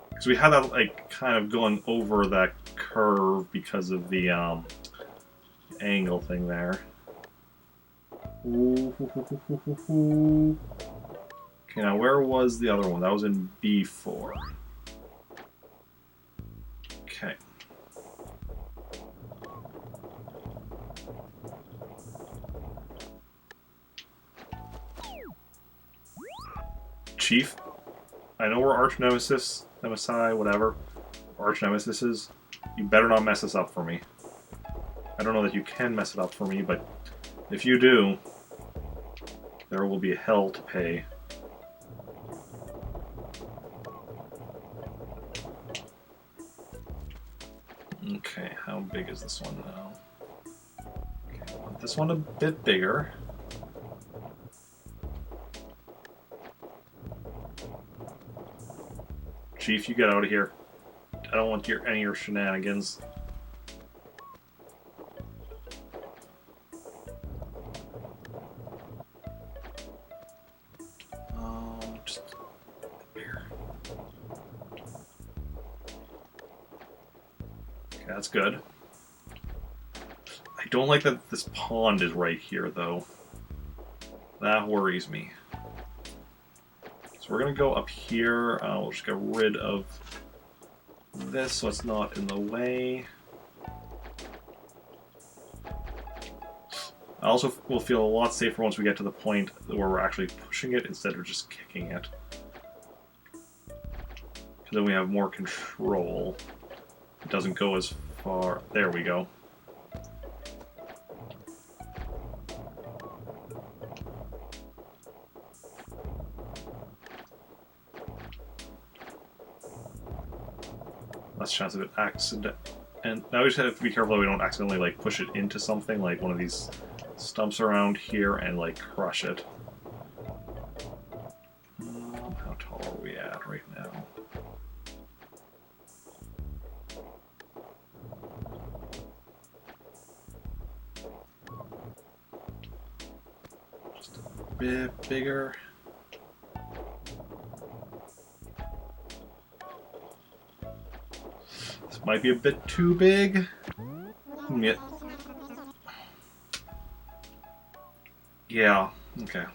Because we had that, like, kind of going over that curve because of the, angle thing there. Ooh, hoo, hoo, hoo, hoo, hoo. Okay, now where was the other one? That was in B4. Okay. Chief, I know we're arch nemesis, whatever. Arch nemesis is. You better not mess this up for me. I don't know that you can mess it up for me, but if you do, there will be hell to pay. Okay, how big is this one now? Okay, I want this one a bit bigger. Chief, you get out of here. I don't want any of your shenanigans. Just here. Okay, that's good. I don't like that this pond is right here, though. That worries me. So we're gonna go up here. We'll just get rid of this so it's not in the way. I also will feel a lot safer once we get to the point where we're actually pushing it instead of just kicking it. Because then we have more control. It doesn't go as far. There we go. Less chance of it accident. And now we just have to be careful that we don't accidentally like push it into something like one of these stumps around here and like crush it. How tall are we at right now? bit bigger. This might be a bit too big. Yeah. Yeah, okay.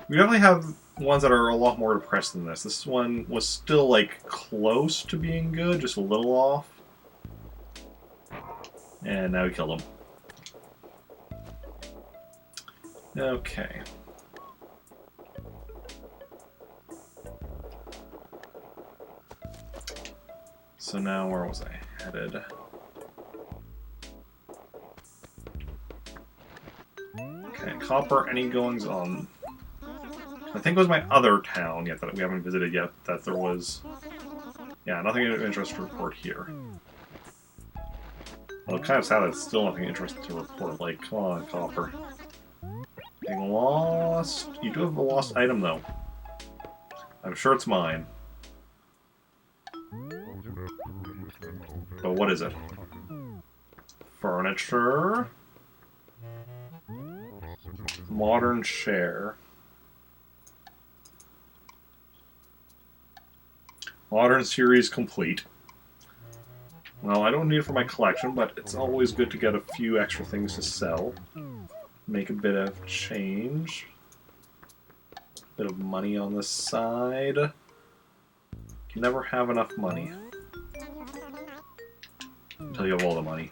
We definitely have ones that are a lot more depressed than this. This one was still, like, close to being good, just a little off. And now we killed him. Okay. So now, where was I headed? Okay, Copper, any goings on? I think it was my other town yet that we haven't visited yet that there was... Yeah, nothing of interest to report here. Well, kind of sad that it's still nothing interesting to report. Like, come on, Copper. Getting lost... You do have a lost item, though. I'm sure it's mine. But what is it? Furniture... Modern share. Modern series complete. Well, I don't need it for my collection, but it's always good to get a few extra things to sell. Make a bit of change. Bit of money on the side. You never have enough money. Until you have all the money.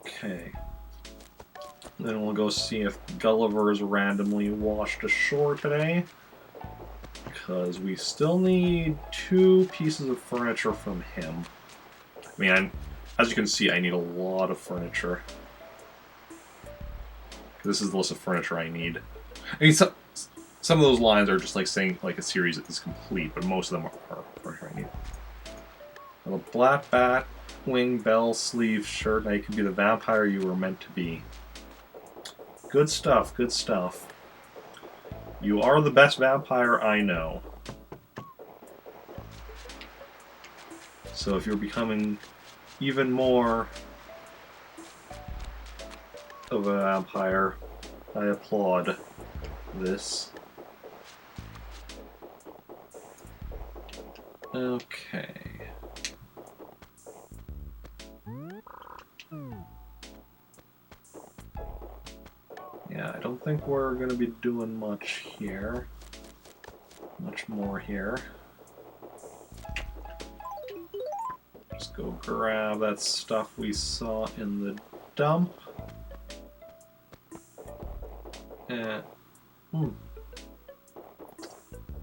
Okay. Then we'll go see if Gulliver's randomly washed ashore today. Because we still need 2 pieces of furniture from him. I mean, as you can see, I need a lot of furniture. This is the list of furniture I need. I mean, some of those lines are just like saying like a series is complete, but most of them are furniture I need. A black bat wing bell sleeve shirt. Now you can be the vampire you were meant to be. Good stuff, good stuff. You are the best vampire I know. So if you're becoming even more of a vampire, I applaud this. Okay. Yeah, I don't think we're going to be doing much here. Much more here. Just go grab that stuff we saw in the dump. And...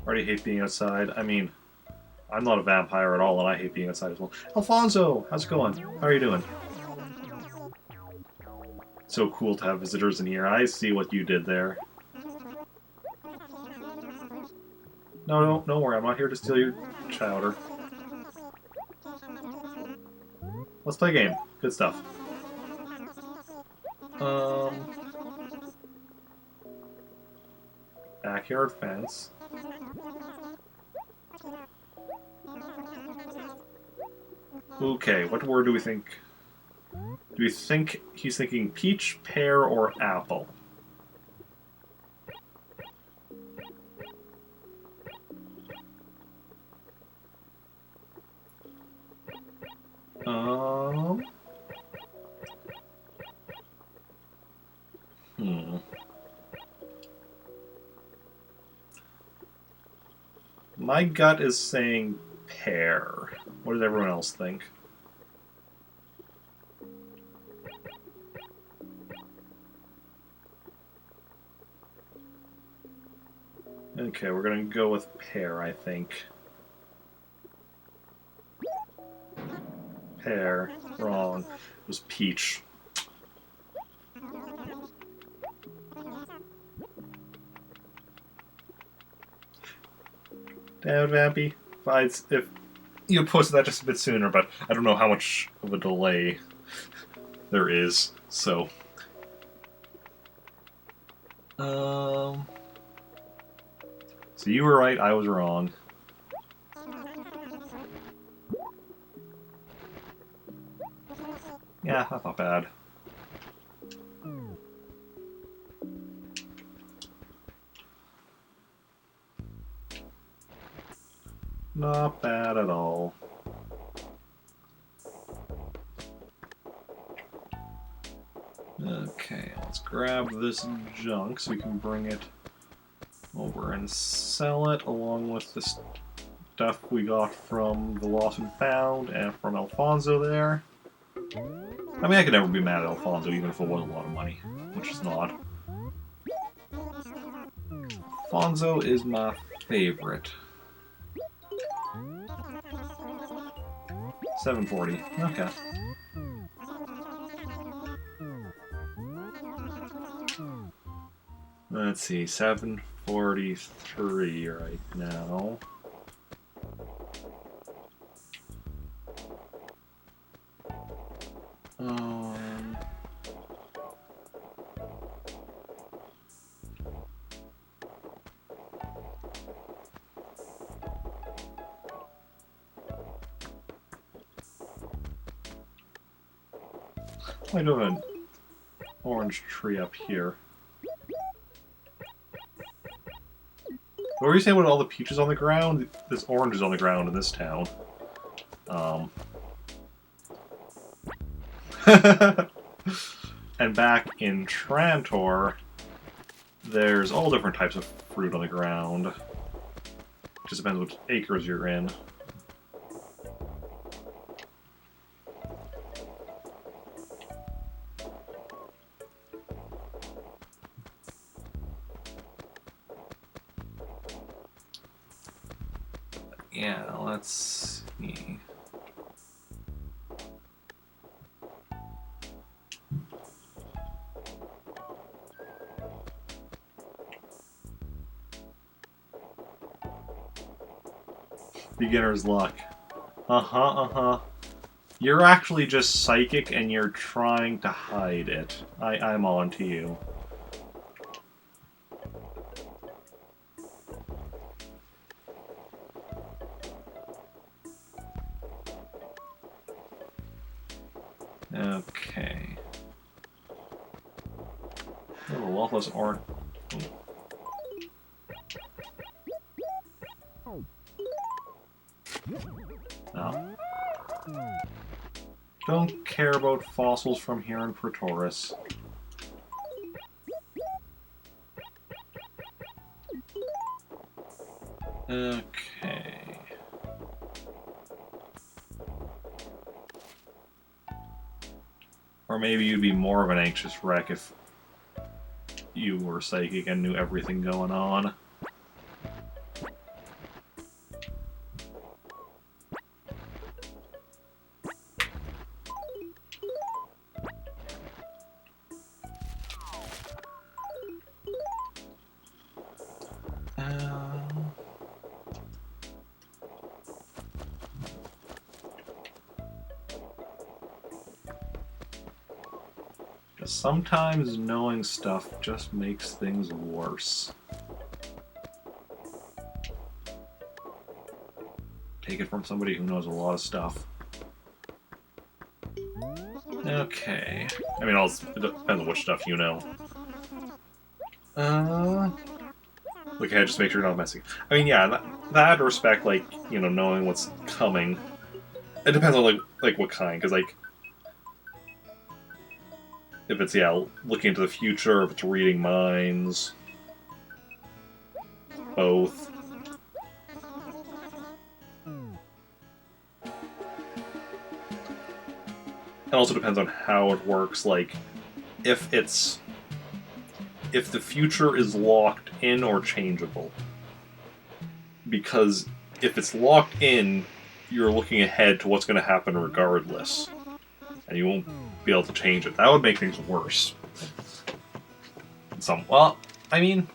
Already hate being outside. I mean, I'm not a vampire at all, and I hate being outside as well. Alfonso! How's it going? How are you doing? So cool to have visitors in here. I see what you did there. No, don't worry. I'm not here to steal your chowder. Let's play a game. Good stuff. Backyard fence. Okay, what word do we think? Do we think he's thinking peach, pear, or apple? My gut is saying pear. What does everyone else think? Okay, we're gonna go with pear, I think. Pear. Wrong. It was peach. Damn it, Vampy. If you posted that just a bit sooner, but I don't know how much of a delay there is, so... So you were right, I was wrong. Yeah, that's not bad. Not bad at all. Okay, let's grab this junk so we can bring it over and sell it along with the stuff we got from the Lost and Found and from Alfonso there. I mean, I could never be mad at Alfonso even if it was a lot of money, which is not. Alfonso is my favorite. 740. Okay. Let's see, 743 right now. I do have an orange tree up here. What were you saying about all the peaches on the ground? There's oranges on the ground in this town. And back in Trantor, there's all different types of fruit on the ground. Just depends which acres you're in. Yeah, let's see. Beginner's luck. Uh-huh. You're actually just psychic and you're trying to hide it. I'm on to you. Okay. Oh, a lot less orange. No. Don't care about fossils from here in Pretoris. Okay. Or maybe you'd be more of an anxious wreck if you were psychic and knew everything going on. Sometimes knowing stuff just makes things worse. Take it from somebody who knows a lot of stuff. Okay. I mean, it depends on which stuff you know. Look ahead, just make sure you're not messing. I mean, yeah, that respect, like, you know, knowing what's coming. It depends on, like what kind, because, like, if it's, yeah, looking into the future, if it's reading minds. Both. It also depends on how it works, like, if the future is locked in or changeable. Because if it's locked in, you're looking ahead to what's going to happen regardless. And you won't be able to change it. That would make things worse. Well, I mean,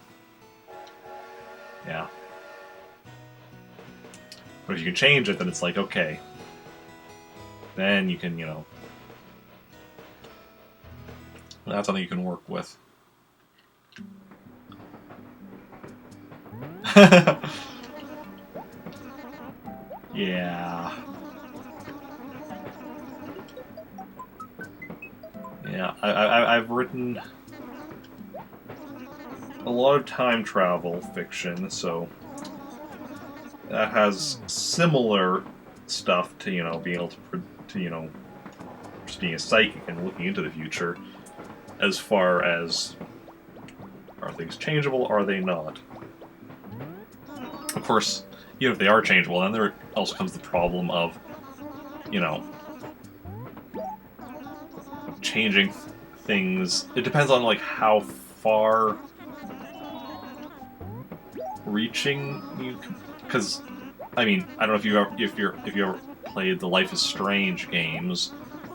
yeah. But if you can change it, then it's like, okay. Then you can, you know. That's something you can work with. Yeah. Yeah, I've written a lot of time travel fiction, so that has similar stuff to, you know, being able to, you know, just being a psychic and looking into the future, as far as, are things changeable, are they not? Of course, even if they are changeable, then there also comes the problem of, you know, changing things. It depends on, like, how far reaching you, because I mean, I don't know if you ever played the Life is Strange games,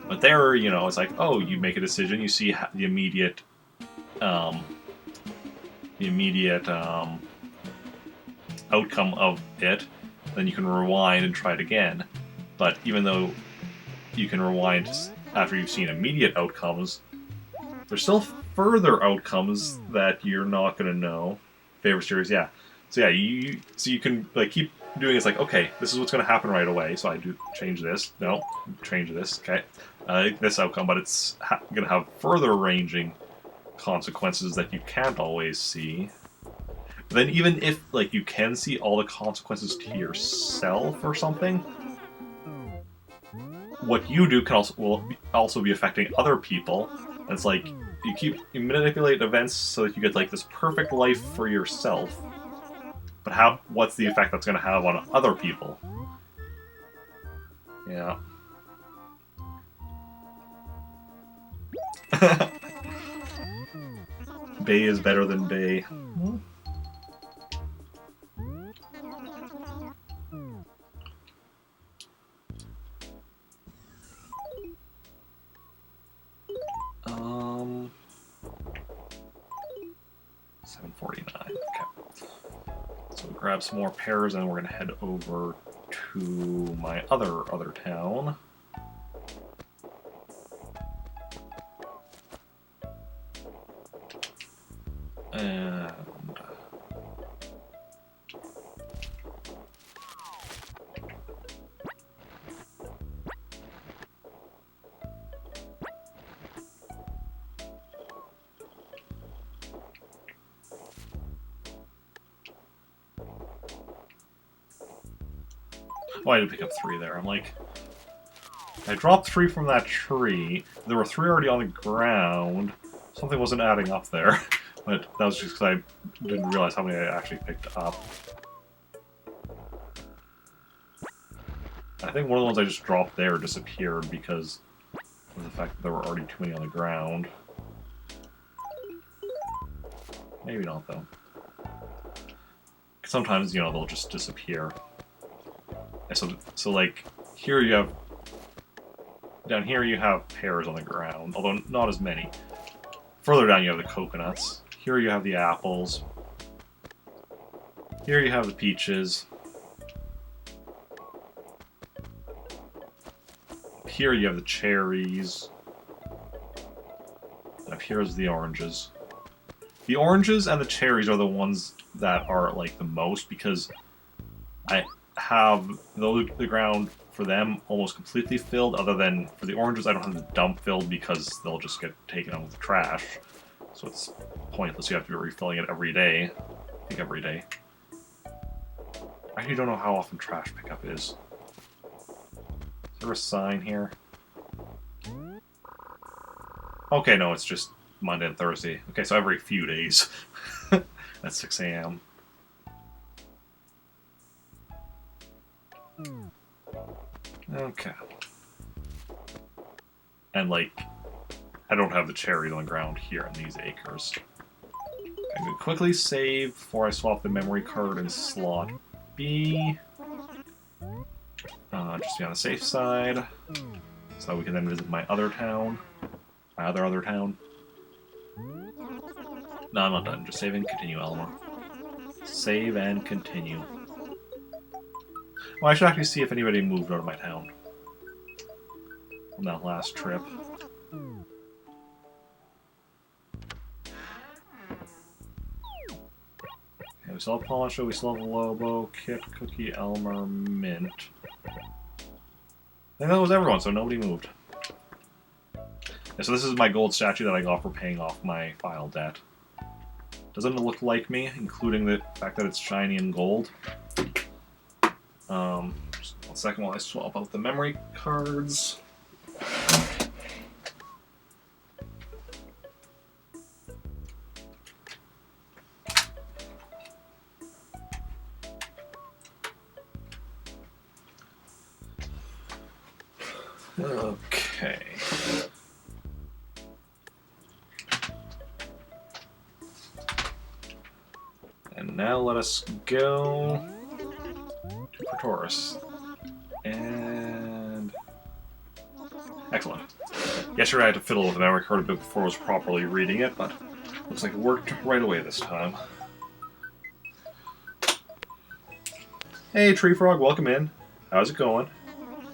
but there, you know, it's like, oh, you make a decision, you see um, the immediate outcome of it, then you can rewind and try it again. But even though you can rewind after you've seen immediate outcomes, there's still further outcomes that you're not going to know. Favorite series, yeah. So yeah, you can like keep doing. It's like, okay, this is what's going to happen right away. So I do change this. No, change this. Okay, this outcome, but it's going to have further ranging consequences that you can't always see. But then even if like you can see all the consequences to yourself or something, what you do will also be affecting other people. And it's like you manipulate events so that you get like this perfect life for yourself. But what's the effect that's going to have on other people? Yeah. Bay is better than Bay. Um, 749. Okay. So grab some more pears, and we're gonna head over to my other town. And oh, I did pick up 3 there. I'm like, I dropped 3 from that tree. There were 3 already on the ground. Something wasn't adding up there. But that was just because I didn't realize how many I actually picked up. I think one of the ones I just dropped there disappeared because of the fact that there were already too many on the ground. Maybe not, though. Sometimes, you know, they'll just disappear. And so like, here you have... Down here you have pears on the ground, although not as many. Further down you have the coconuts. Here you have the apples. Here you have the peaches. Here you have the cherries. And up here is the oranges. The oranges and the cherries are the ones that are like the most, because I have the ground for them almost completely filled, other than for the oranges I don't have the dump filled because they'll just get taken out with the trash. So it's pointless. You have to be refilling it every day. I think every day. I actually don't know how often trash pickup is. Is there a sign here? Okay, no, it's just Monday and Thursday. Okay, so every few days. At 6 a.m. Okay. And, like, I don't have the cherries on the ground here in these acres. I'm going to quickly save before I swap the memory card in slot B. Just be on the safe side. So we can then visit my other town. My other town. No, I'm not done. Just save and continue, Elmer. Save and continue. Well, I should actually see if anybody moved out of my town on that last trip. Okay, we still have Poncho, we still have Lobo, Kit, Cookie, Elmer, Mint. I think that was everyone, so nobody moved. Yeah, so this is my gold statue that I got for paying off my file debt. Doesn't it look like me, including the fact that it's shiny and gold? Just 1 second while I swap out the memory cards. Okay. And now let us go to Pretoris. And... excellent. Yesterday I had to fiddle with the memory card a bit before I was properly reading it, but looks like it worked right away this time. Hey, Tree Frog, welcome in. How's it going?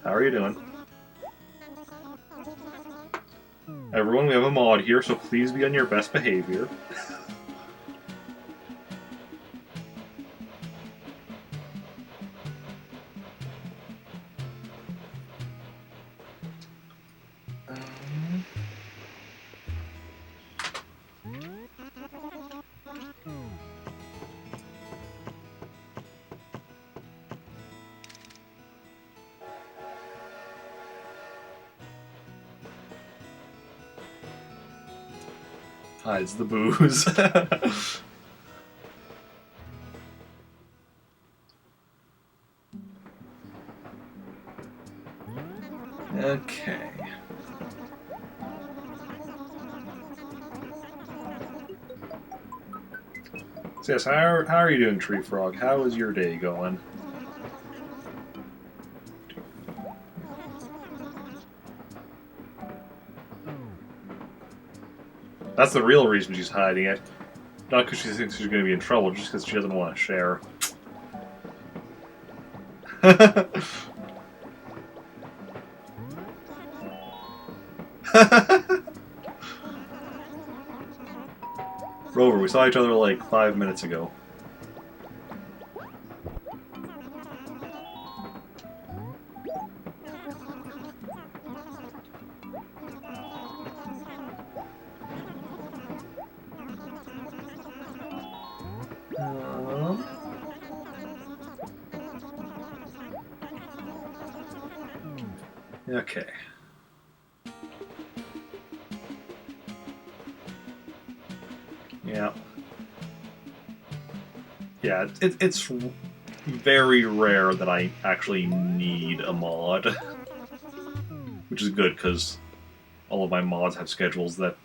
How are you doing? Everyone, we have a mod here, so please be on your best behavior. Hides the booze. Okay. So yes, how are you doing, Tree Frog? How is your day going? That's the real reason she's hiding it. Not because she thinks she's going to be in trouble, just because she doesn't want to share. Rover, we saw each other like 5 minutes ago. Okay. Yeah. Yeah, it's very rare that I actually need a mod. Which is good, because all of my mods have schedules that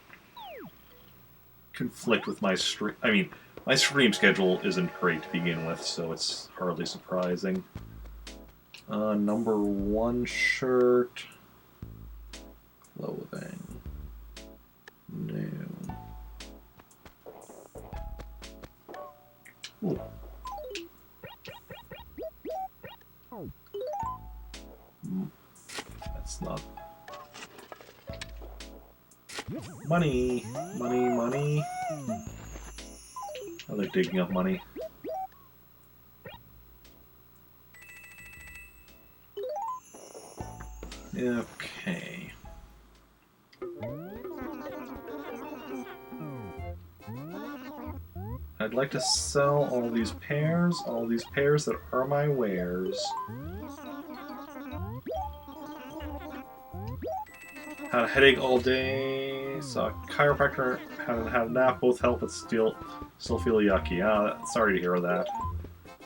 conflict with my stream. I mean, my stream schedule isn't great to begin with, so it's hardly surprising. Number 1 shirt. Clothing. New. Ooh. That's not... money! Money, money! I like digging up money. Okay. I'd like to sell all these pairs that are my wares. Had a headache all day, saw a chiropractor, haven't had a nap, both help but still feel yucky. Sorry to hear that.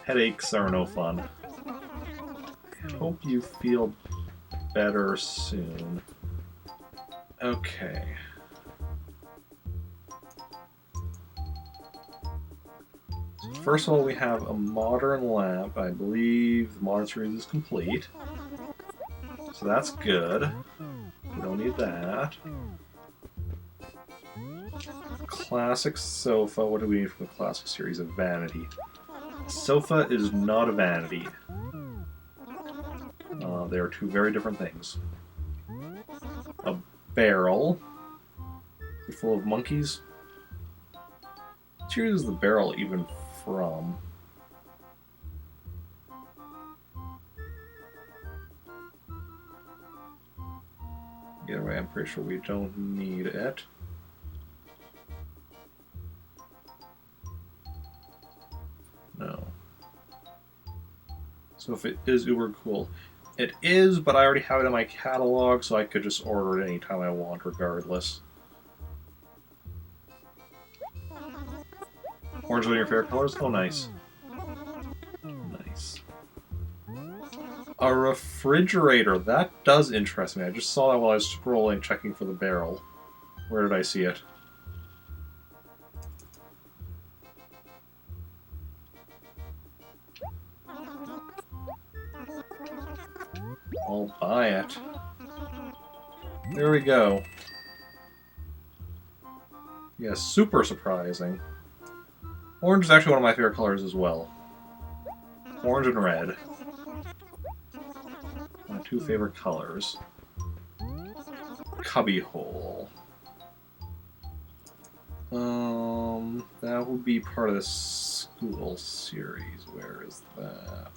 Headaches are no fun. I hope you feel better soon. Okay. First of all, we have a modern lamp. I believe the modern series is complete. So that's good. We don't need that. Classic sofa. What do we need from the classic series of vanity? Sofa is not a vanity. They are two very different things. A barrel. Full of monkeys. Let's use the barrel even from. Either way, I'm pretty sure we don't need it. No. So if it is uber cool, it is, but I already have it in my catalog, so I could just order it anytime I want, regardless. Orange, one of your favorite colors? Oh, nice. Nice. A refrigerator. That does interest me. I just saw that while I was scrolling, checking for the barrel. Where did I see it? I'll buy it. There we go. Yeah, super surprising. Orange is actually one of my favorite colors as well. Orange and red. My two favorite colors. Cubbyhole. That would be part of the school series. Where is that?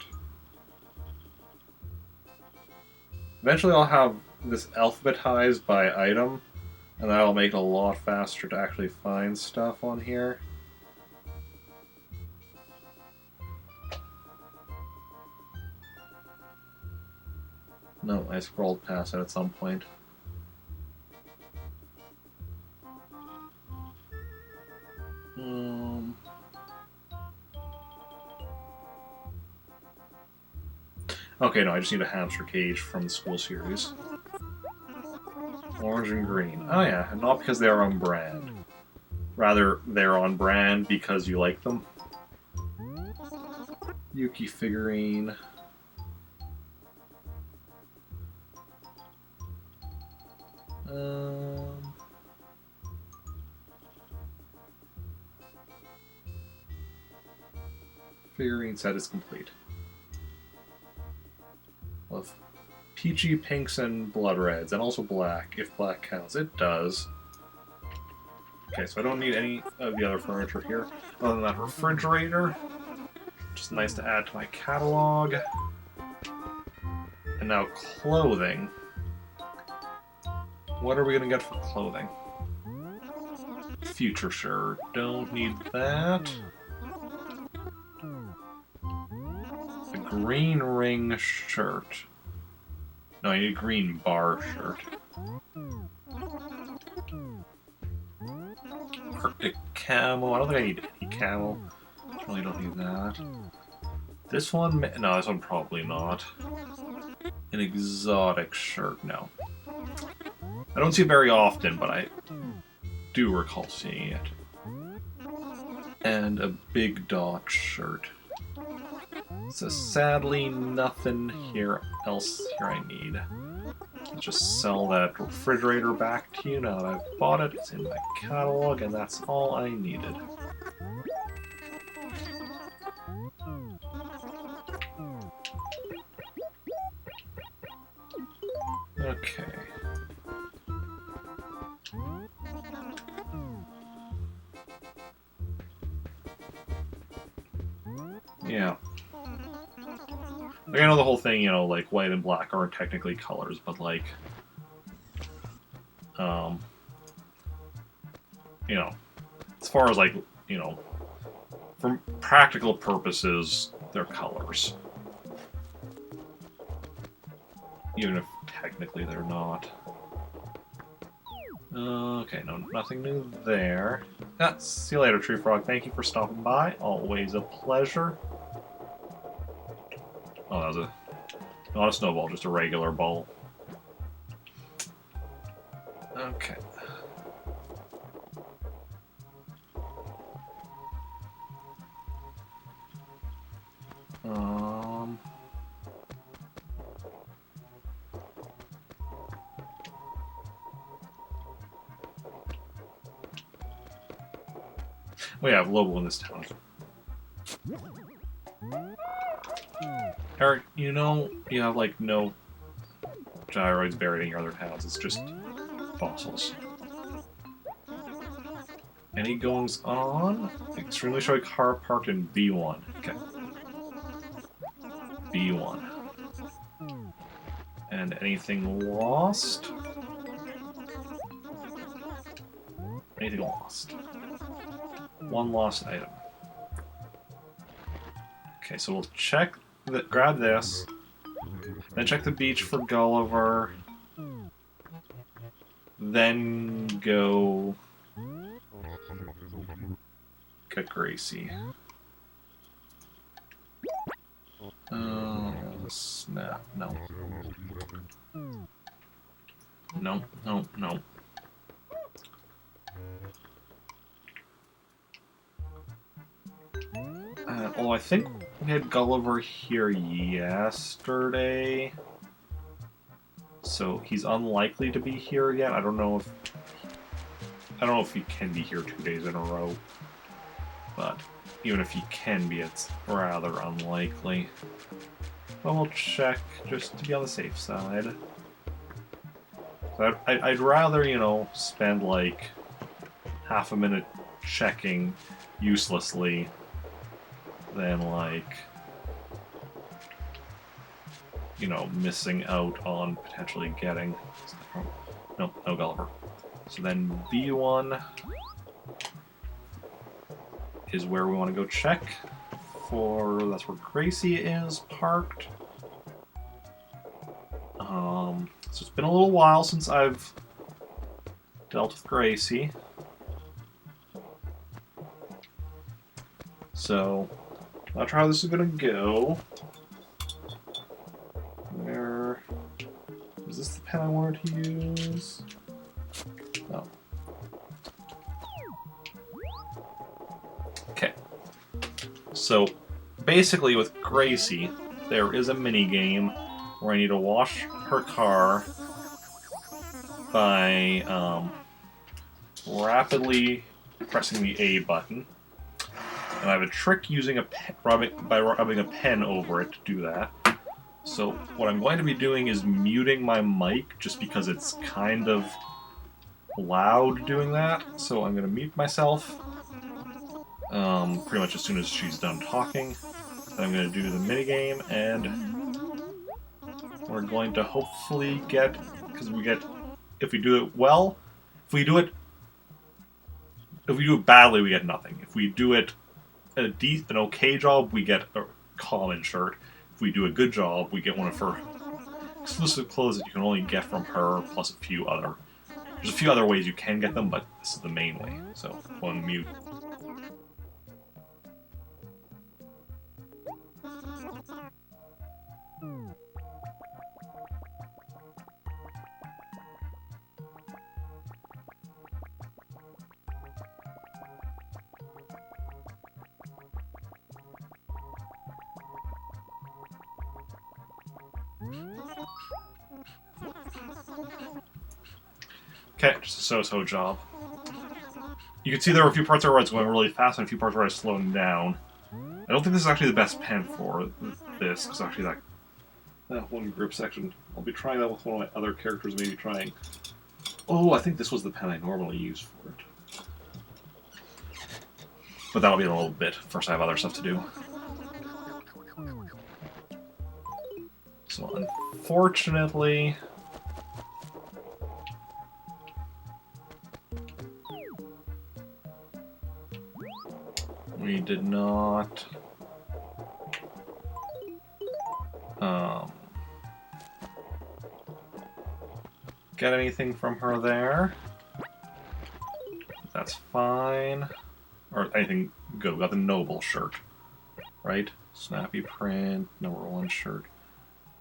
Eventually I'll have this alphabetized by item, and that'll make it a lot faster to actually find stuff on here. No, I scrolled past it at some point. Okay, no, I just need a hamster cage from the school series. Orange and green. Oh yeah, and not because they're on brand. Rather, they're on brand because you like them. Yuki figurine. Figurine set is complete. Of peachy pinks and blood reds, and also black, if black counts. It does. Okay, so I don't need any of the other furniture here, other than that refrigerator. Just nice to add to my catalog. And now clothing. What are we gonna get for clothing? Future shirt. Don't need that. A green ring shirt. No, I need a green bar shirt. Arctic camo. I don't think I need any camo. Really don't need that. This one? No, this one probably not. An exotic shirt. No. I don't see it very often, but I do recall seeing it. And a big dot shirt. So sadly, nothing else here I need. Let's just sell that refrigerator back to you now that I've bought it. It's in my catalog, and that's all I needed. Okay. Yeah. Like, I know the whole thing, you know, like, white and black aren't technically colors, but, like, you know, as far as, like, you know, for practical purposes, they're colors. Even if technically they're not. Okay, no, nothing new there. Yeah, see you later, Tree Frog. Thank you for stopping by. Always a pleasure. Oh, that was not a snowball, just a regular ball. Okay. We have Lobo in this town. Eric, you know you have, like, no gyroids buried in your other towns. It's just fossils. Any goings on? Extremely shy car parked in B1. Okay. B1. And anything lost? Anything lost? One lost item. Okay, so we'll check, grab this, then check the beach for Gulliver, then go get Gracie. Snap, no. No, no, no. Although I think we had Gulliver here yesterday, so he's unlikely to be here again. I don't know if he can be here 2 days in a row, but even if he can be, it's rather unlikely. But we'll check just to be on the safe side. So I'd rather, you know, spend like half a minute checking uselessly than like, you know, missing out on potentially getting. No Gulliver. So then B1 is where we want to go check for. That's where Gracie is parked. So it's been a little while since I've dealt with Gracie. So, not sure how this is gonna go. Where is this the pen I wanted to use? No. Okay. So, basically with Gracie, there is a mini game where I need to wash her car by rapidly pressing the A button. And I have a trick using by rubbing a pen over it to do that. So what I'm going to be doing is muting my mic just because it's kind of loud doing that. So I'm going to mute myself pretty much as soon as she's done talking. I'm going to do the minigame, and we're going to hopefully get, because if we do it well, if we do it badly, we get nothing. If we do it an okay job, we get a common shirt. If we do a good job, we get one of her exclusive clothes that you can only get from her, plus a few other. There's a few other ways you can get them, but this is the main way. So, go on mute. Okay, just a so-so job. You can see there were a few parts where I was going really fast and a few parts where I was slowing down. I don't think this is actually the best pen for this, because actually that one group section, I'll be trying that with one of my other characters, maybe trying. Oh, I think this was the pen I normally use for it. But that'll be in a little bit. First I have other stuff to do. So unfortunately, we did not get anything from her there. That's fine. Or anything good. We got the Noble shirt, right? Snappy print, number 1 shirt,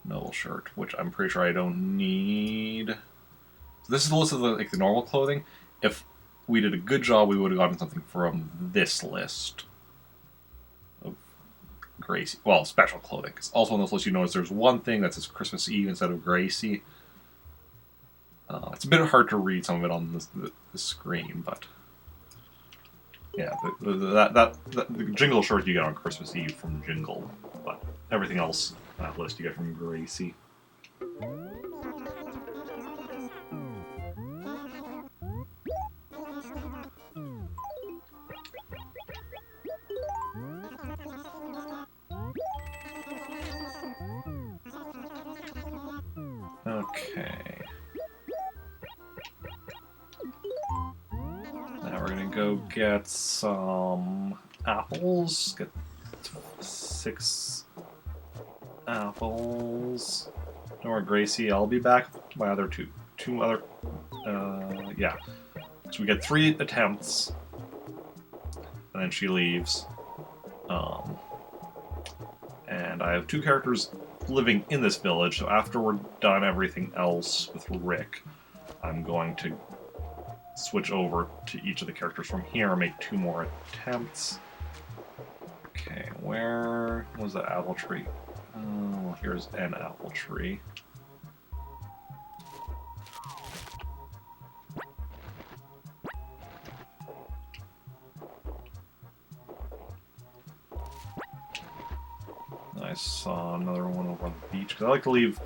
Noble shirt, which I'm pretty sure I don't need. So this is the list of the normal clothing. If we did a good job, we would have gotten something from this list of Gracie. Well, special clothing. Because also on this list, you notice there's one thing that says Christmas Eve instead of Gracie. It's a bit hard to read some of it on the screen, but yeah, the Jingle shirt you get on Christmas Eve from Jingle, but everything else on that list you get from Gracie. Okay. Now we're gonna go get some apples. Get 6 apples. Don't worry, Gracie. I'll be back. My other two other. Yeah. So we get 3 attempts, and then she leaves. And I have 2 characters living in this village. So after we're done everything else with Rick, I'm going to switch over to each of the characters from here and make 2 more attempts. Okay, where was that apple tree? Oh, here's an apple tree. I saw another one over on the beach, because I like to leave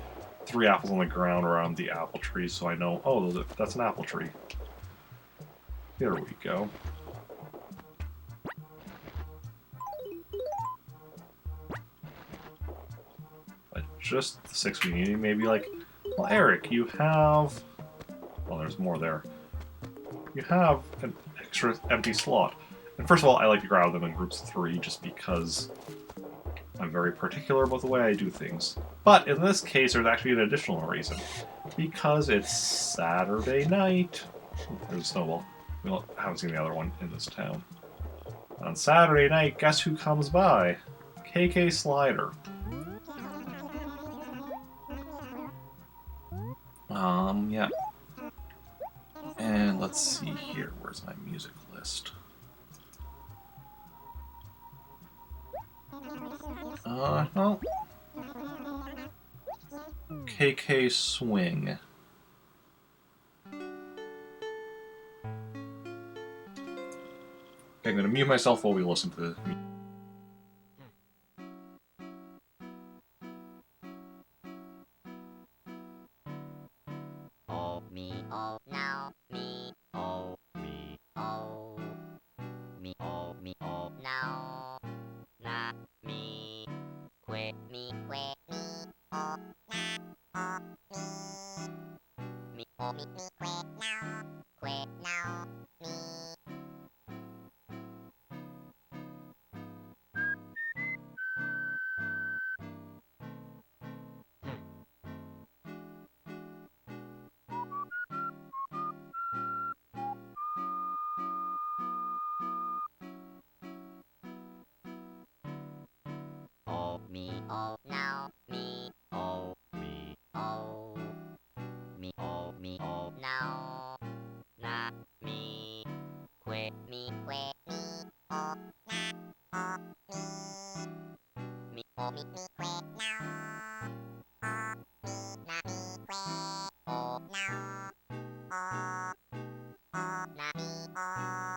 3 apples on the ground around the apple tree so I know, oh, that's an apple tree. There we go. But just the 6 we need, maybe like, well, Eric, you have... Well, there's more there. You have an extra empty slot. And first of all, I like to grab them in groups of 3 just because I'm very particular about the way I do things. But in this case, there's actually an additional reason. Because it's Saturday night. There's a snowball. We haven't seen the other one in this town. On Saturday night, guess who comes by? KK Slider. Yeah. And let's see here. Where's my music list? No. KK Swing. Okay, I'm gonna mute myself while we listen to the music. Oh me, oh now, me, oh me, oh me, oh me, oh now, not me, quit me, oh na, oh me, oh me, quit now, me. Oh me, oh now, me, oh me, oh me, oh me, oh now, not me, quit me, oh na, oh me, oh me, quit now, oh me, not me, quit, oh now, oh, not me, oh,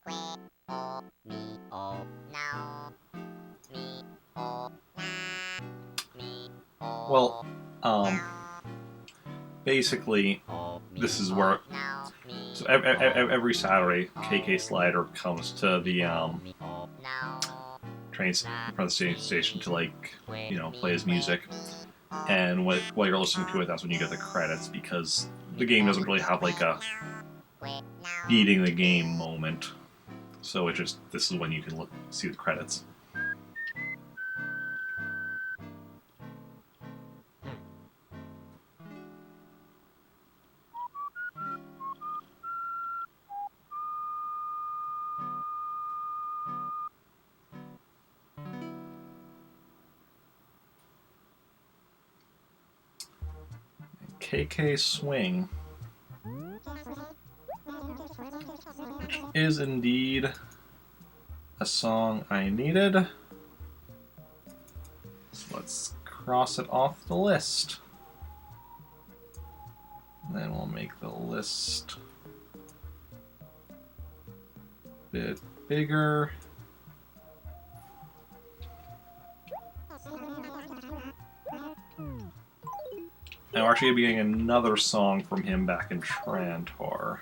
quit, oh me, oh now, me, oh na, me, oh. Well, basically, this is where... So every Saturday, KK Slider comes to the train in front of the station to, like, you know, play his music. And while you're listening to it, that's when you get the credits, because the game doesn't really have, like, a beating the game moment. So it just... This is when you can see the credits. KK Swing, which is indeed a song I needed. So let's cross it off the list. And then we'll make the list a bit bigger. And we're actually going to be getting another song from him back in Trantor.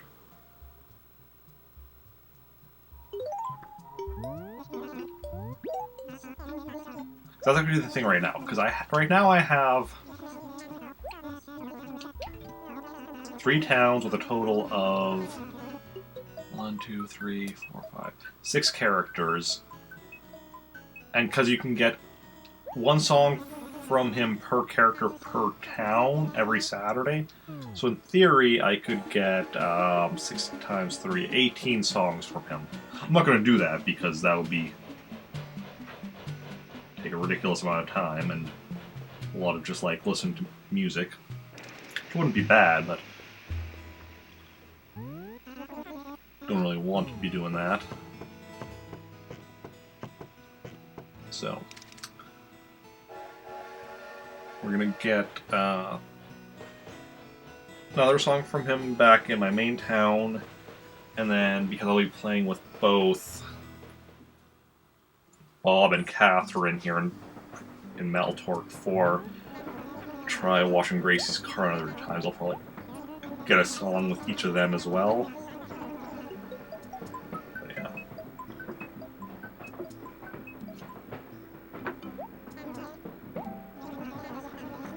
So that's actually the thing right now, because right now I have 3 towns with a total of 1, 2, 3, 4, 5, 6 characters, and because you can get 1 song from him per character per town every Saturday, so in theory I could get 6 times 3, 18 songs from him. I'm not going to do that because that would take a ridiculous amount of time and a lot of just like listening to music. It wouldn't be bad, but don't really want to be doing that. So we're gonna get another song from him back in my main town, and then because I'll be playing with both Bob and Catherine here in Meltork for try washing Gracie's car another times, I'll probably get a song with each of them as well. But yeah.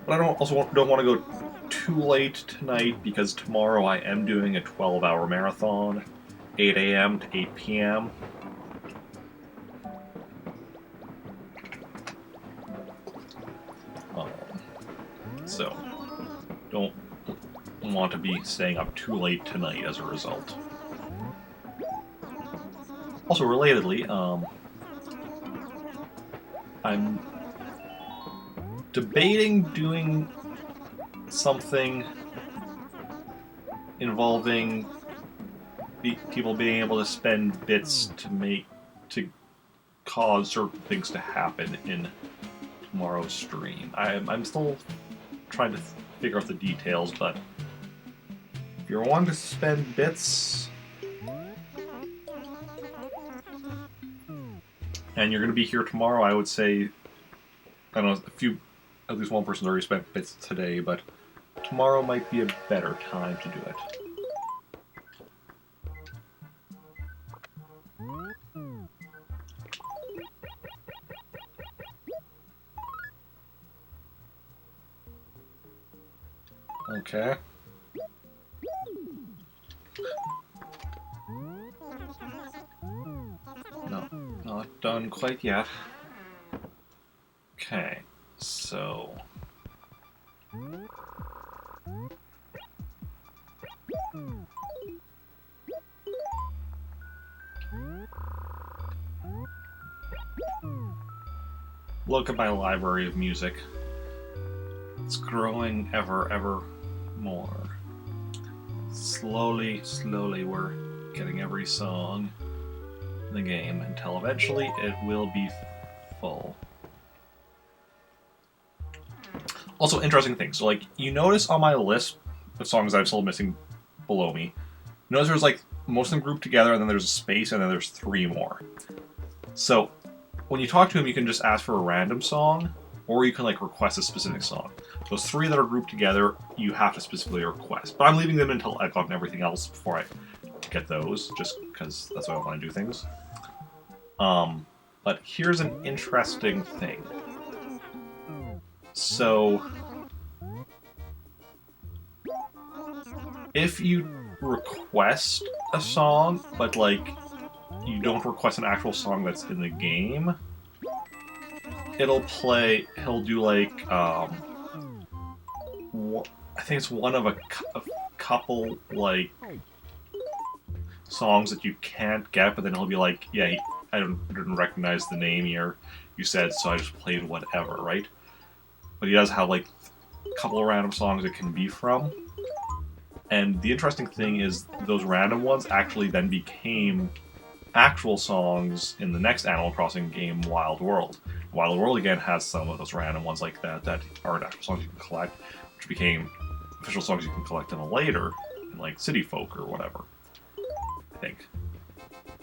But I don't want to go too late tonight because tomorrow I am doing a 12-hour marathon, 8 a.m. to 8 p.m. So, don't want to be staying up too late tonight as a result. Also, relatedly, I'm debating doing something involving people being able to spend bits to cause certain things to happen in tomorrow's stream. I'm still trying to figure out the details, but if you're wanting to spend bits and you're going to be here tomorrow, I would say, I don't know, at least one person's already spent bits today, but tomorrow might be a better time to do it. Okay. No, not done quite yet. Okay, so... Look at my library of music. It's growing ever more. Slowly, we're getting every song in the game until eventually it will be full. Also, interesting thing. So, like, you notice on my list of songs I'm still missing below me, notice there's, like, most of them grouped together, and then there's a space, and then there's 3 more. So, when you talk to him, you can just ask for a random song, or you can, like, request a specific song. Those 3 that are grouped together, you have to specifically request. But I'm leaving them until I've gotten everything else before I get those, just because that's how I want to do things. But here's an interesting thing. So, if you request a song, but, like, you don't request an actual song that's in the game, he'll do, like, I think it's one of a couple, like, songs that you can't get, but then he'll be like, yeah, I didn't recognize the name you said, so I just played whatever, right? But he does have, like, a couple of random songs it can be from. And the interesting thing is those random ones actually then became actual songs in the next Animal Crossing game, Wild World. Wild World, again, has some of those random ones like that aren't actual songs you can collect, which became official songs you can collect in a later, in, like, City Folk or whatever, I think.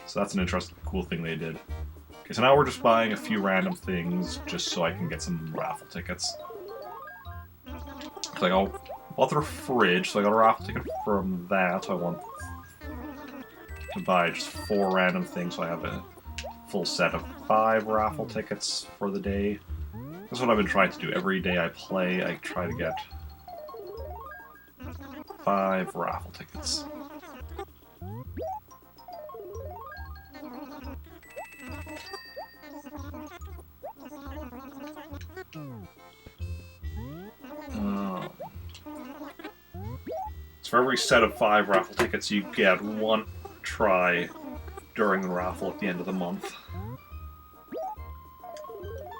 So that's an interesting, cool thing they did. Okay, so now we're just buying a few random things just so I can get some raffle tickets. So I bought their fridge, so I got a raffle ticket from that, so I want to buy just 4 random things, so I have a full set of 5 raffle tickets for the day. That's what I've been trying to do. Every day I play, I try to get 5 raffle tickets. So for every set of 5 raffle tickets, you get 1 try during the raffle at the end of the month.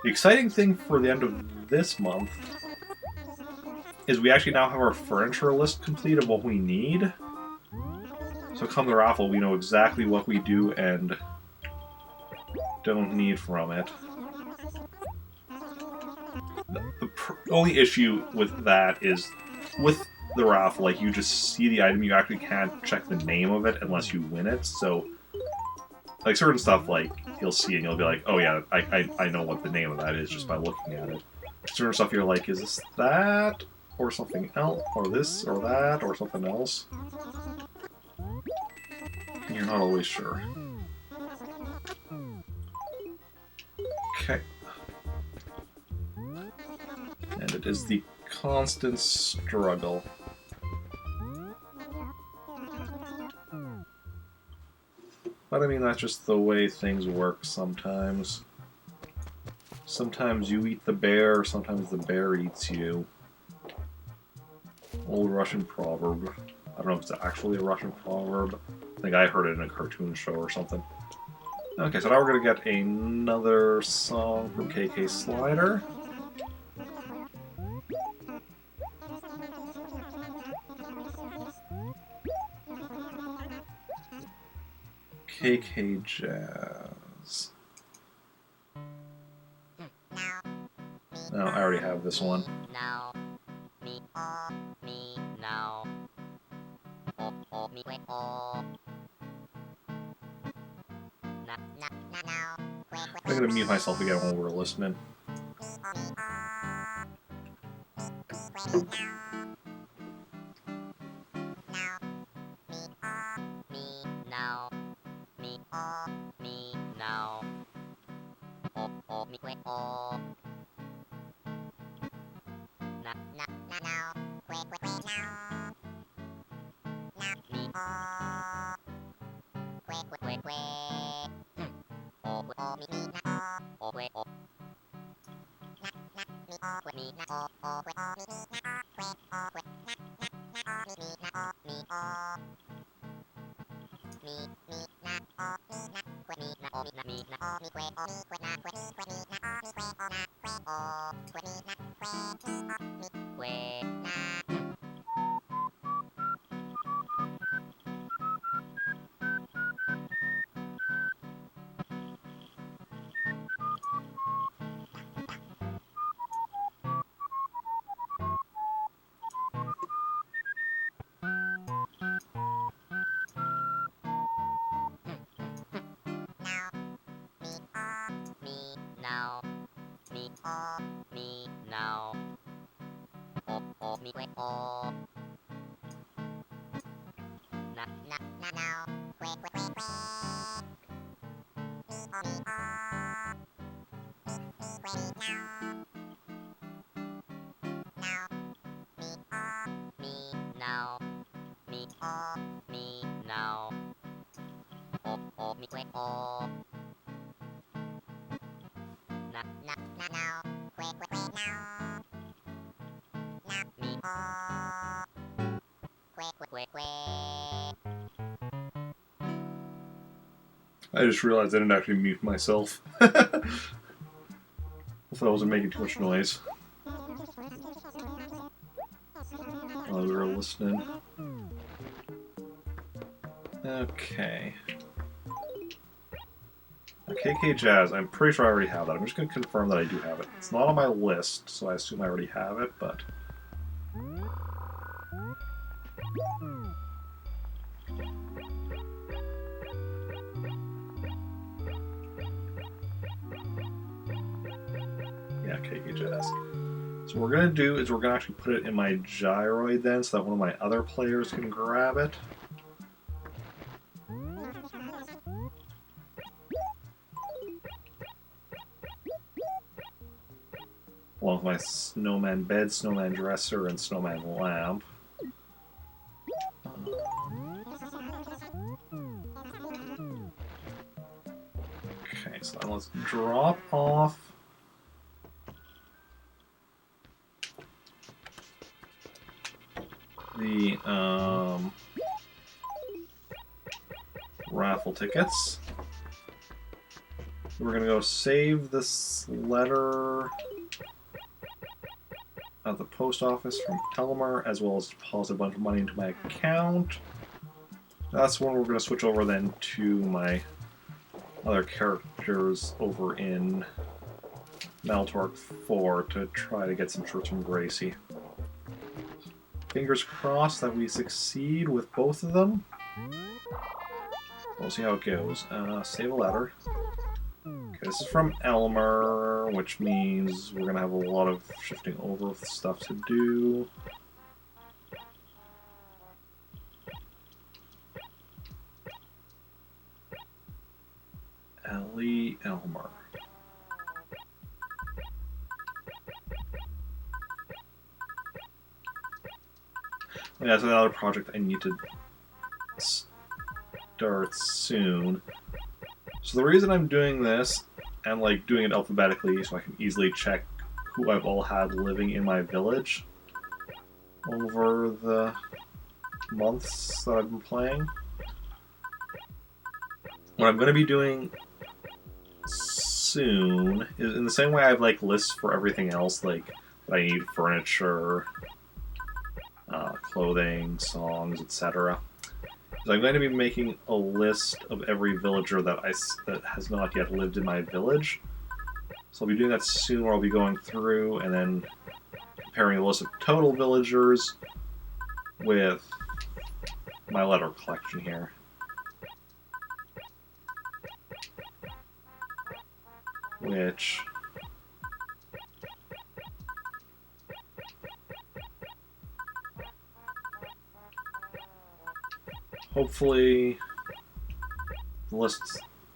The exciting thing for the end of this month is we actually now have our furniture list complete of what we need. So come the raffle, we know exactly what we do and don't need from it. The only issue with that is with the raffle, like, you just see the item, you actually can't check the name of it unless you win it. So, like, certain stuff, like, you'll see and you'll be like, oh yeah, I know what the name of that is just by looking at it. Certain stuff you're like, is this that? Or something else? Or this? Or that? Or something else? And you're not always sure. Okay. And it is the constant struggle. But I mean, that's just the way things work sometimes. Sometimes you eat the bear, sometimes the bear eats you. Old Russian proverb. I don't know if it's actually a Russian proverb. I think I heard it in a cartoon show or something. Okay, so now we're gonna get another song from KK Slider. KK Jazz. No, I already have this one. Now, me, now. Me, now. I'm gonna mute myself again when we're listening. I just realized I didn't actually mute myself. I thought I wasn't making too much noise while we were listening. Okay. KK Jazz, I'm pretty sure I already have that. I'm just going to confirm that I do have it. It's not on my list, so I assume I already have it, but... yeah, KK Jazz. So what we're going to do is we're going to actually put it in my gyroid then, so that one of my other players can grab it. along with my snowman bed, snowman dresser, and snowman lamp. Okay, so then let's drop off the raffle tickets. We're gonna go save this letter at the post office from Elmer, as well as deposit a bunch of money into my account. That's when we're gonna switch over then to my other characters over in Maltork 4 to try to get some shirts from Gracie. Fingers crossed that we succeed with both of them. We'll see how it goes. Save a letter. Okay, this is from Elmer, which means we're gonna have a lot of shifting over of stuff to do. Ellie Elmer. Yeah, that's another project I need to start soon. So the reason I'm doing this, and like doing it alphabetically so I can easily check who I've all had living in my village over the months that I've been playing. What I'm going to be doing soon is, in the same way I have like lists for everything else, like that I need furniture, clothing, songs, etc. So I'm going to be making a list of every villager that has not yet lived in my village. So I'll be doing that soon, where I'll be going through and then comparing the list of total villagers with my letter collection here. Which hopefully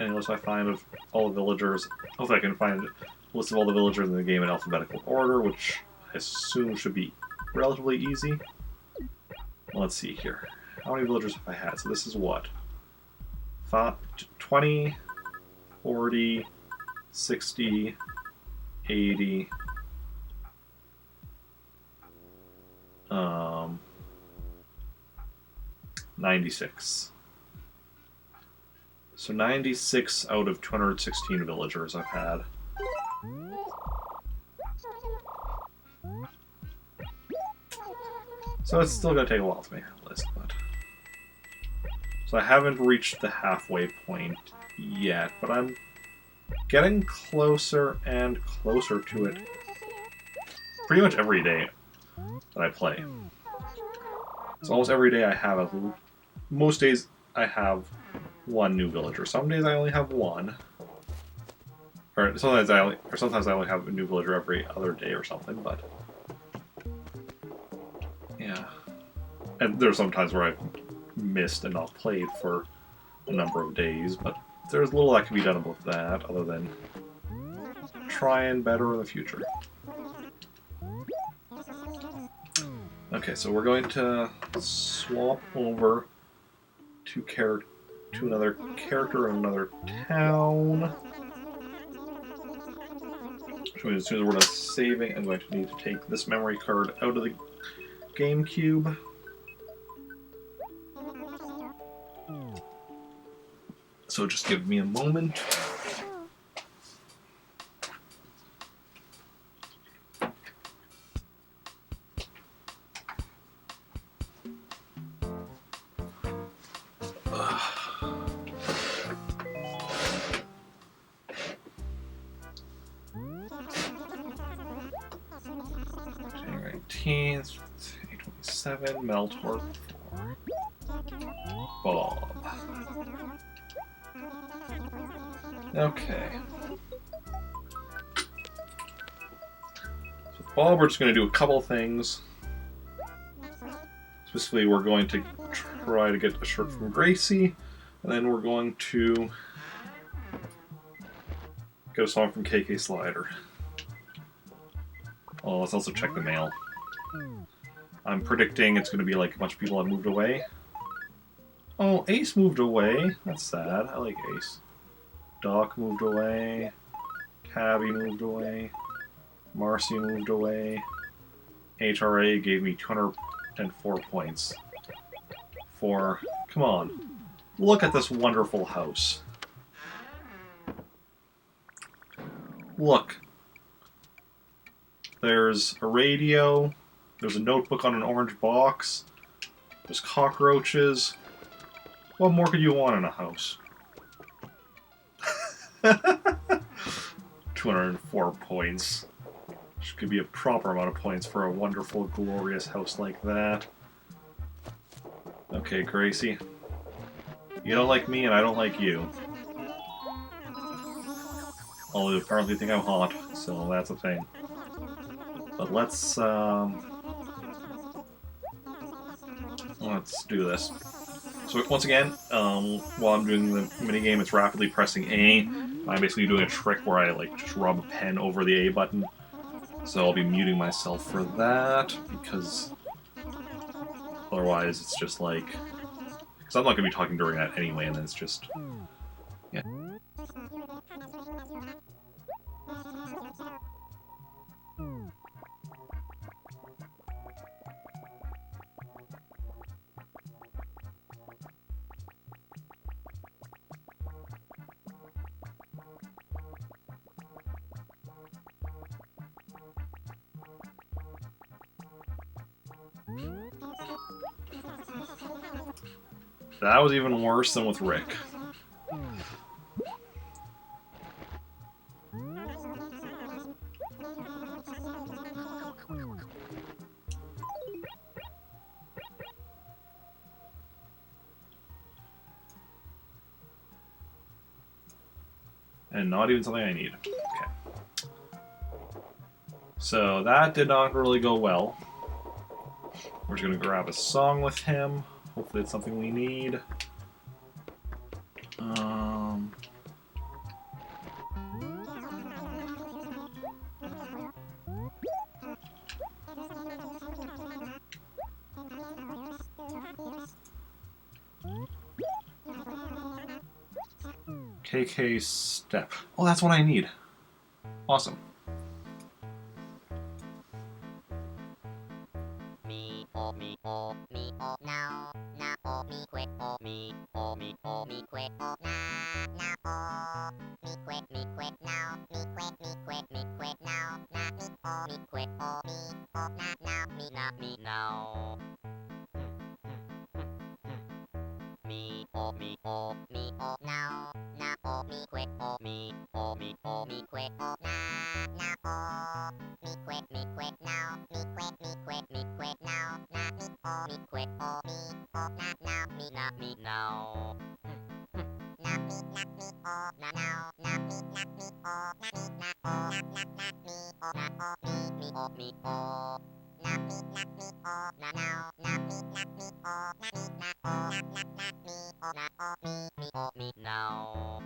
any list I find of all the villagers, hopefully I can find a list of all the villagers in the game in alphabetical order, which I assume should be relatively easy. Let's see here. How many villagers have I had? So this is what? 20, 40, 60, 80, 96. So 96 out of 216 villagers I've had. So it's still going to take a while to make that list, but... So I haven't reached the halfway point yet, but I'm getting closer and closer to it pretty much every day that I play. So almost every day I have most days I have one new villager. Some days I only have one. Or sometimes I only have a new villager every other day or something, but yeah. And there's some times where I've missed and not played for a number of days, but there's little that can be done about that other than try and better in the future. Okay, so we're going to swap over to another character in another town. Which means as soon as we're done saving, I'm going to need to take this memory card out of the GameCube. So just give me a moment. January 19th, 827, Maltork 4. Bob. Okay. So Bob, we're just going to do a couple things. Specifically, we're going to try to get a shirt from Gracie, and then we're going to get a song from KK Slider. Oh, let's also check the mail. I'm predicting it's going to be like a bunch of people have moved away. Oh, Ace moved away. That's sad. I like Ace. Doc moved away. Cabby moved away. Marcy moved away. HRA gave me 204 points. For, come on, look at this wonderful house. Look. There's a radio. There's a notebook on an orange box. There's cockroaches. What more could you want in a house? 204 points. Which could be a proper amount of points for a wonderful, glorious house like that. Okay, Gracie. You don't like me and I don't like you. Although you apparently think I'm hot, so that's a thing. But let's do this. So once again, while I'm doing the minigame, it's rapidly pressing A. I'm basically doing a trick where I like just rub a pen over the A button. So I'll be muting myself for that, because otherwise it's just like... Because I'm not going to be talking during that anyway, and then it's just... Yeah. That was even worse than with Rick. And not even something I need. Okay. So that did not really go well. We're just going to grab a song with him. Hopefully it's something we need. KK Step. Oh, that's what I need. Awesome. Me, me, now, me, quit, me, quit, now, me, quit, now, me, quit, now, me, quit, me, now. Me, now, me, quit, me, quit, now, me, quit, now, me, quit, now, me, quit, me, now. Me, now. Me, now.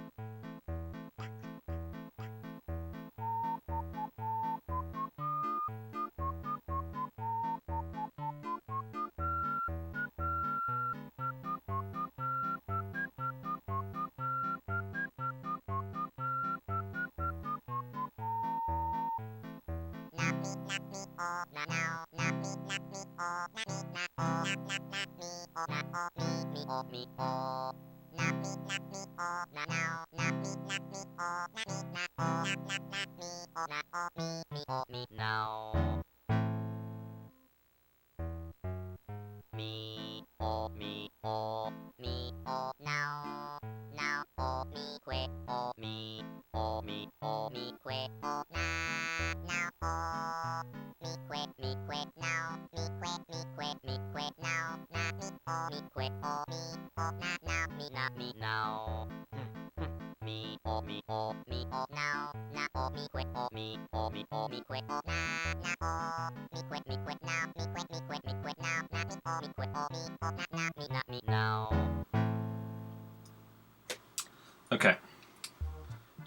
Me, now. Me, quit, me, quit, now, me, quit, now, me, quit, now, me, quit, me, now. Me, now, me, now, me, quit, me, quit, now, me, quit, now, me, now. Okay.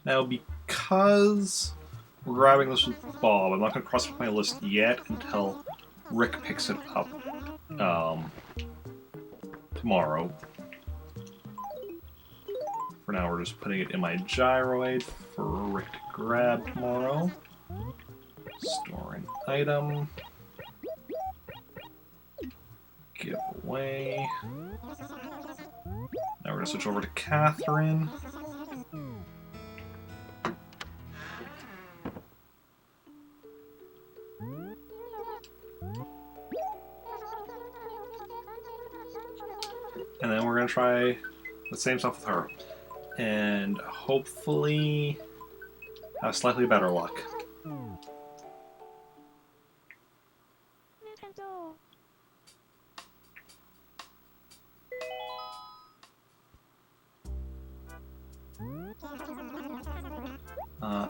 Now, because grabbing this with Bob. I'm not going to cross it off my list yet until Rick picks it up tomorrow. For now, we're just putting it in my gyroid for Rick to grab tomorrow. Storing item. Give away. Now we're going to switch over to Catherine. And then we're going to try the same stuff with her. And hopefully have slightly better luck.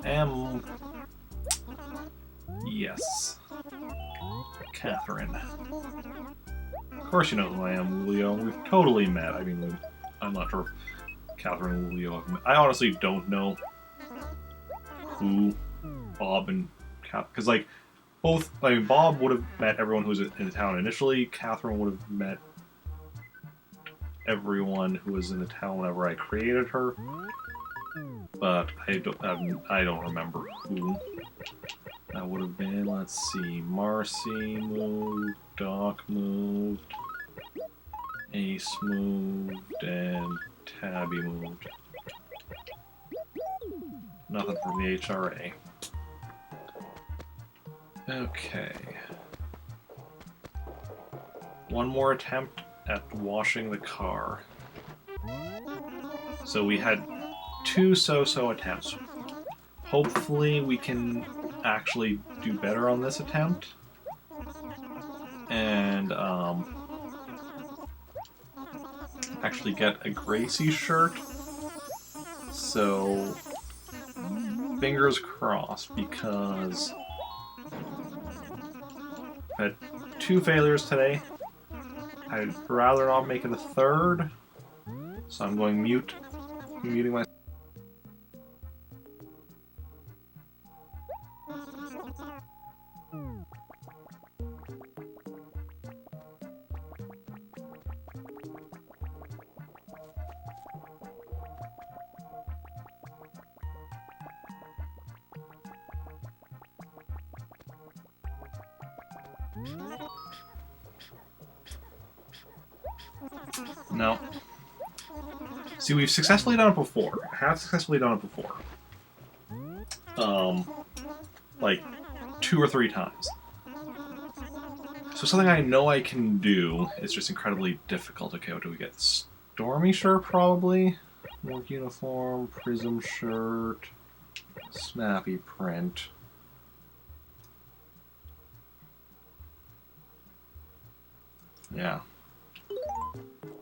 M. Yes. Catherine. Of course you know who I am, Leo. We've totally met. I mean, I'm not sure if Catherine and Leo have met. I honestly don't know who Bob and Cat... Because, like, both... I mean, Bob would have met everyone who was in the town initially. Catherine would have met everyone who was in the town whenever I created her. But I don't remember who that would have been. Let's see. Marcy moved, Doc moved, Ace moved, and Tabby moved. Nothing from the HRA. Okay. One more attempt at washing the car. So we had 2 so-so attempts. Hopefully we can actually do better on this attempt. And actually get a Gracie shirt. So fingers crossed, because I've had 2 failures today. I'd rather not make it a 3rd. So I'm going muting my... No. See, we've successfully done it before. I have successfully done it before. Like 2 or 3 times. So something I know I can do is just incredibly difficult. Okay, what do we get? Stormy shirt, probably. Work uniform, prism shirt, snappy print. Yeah.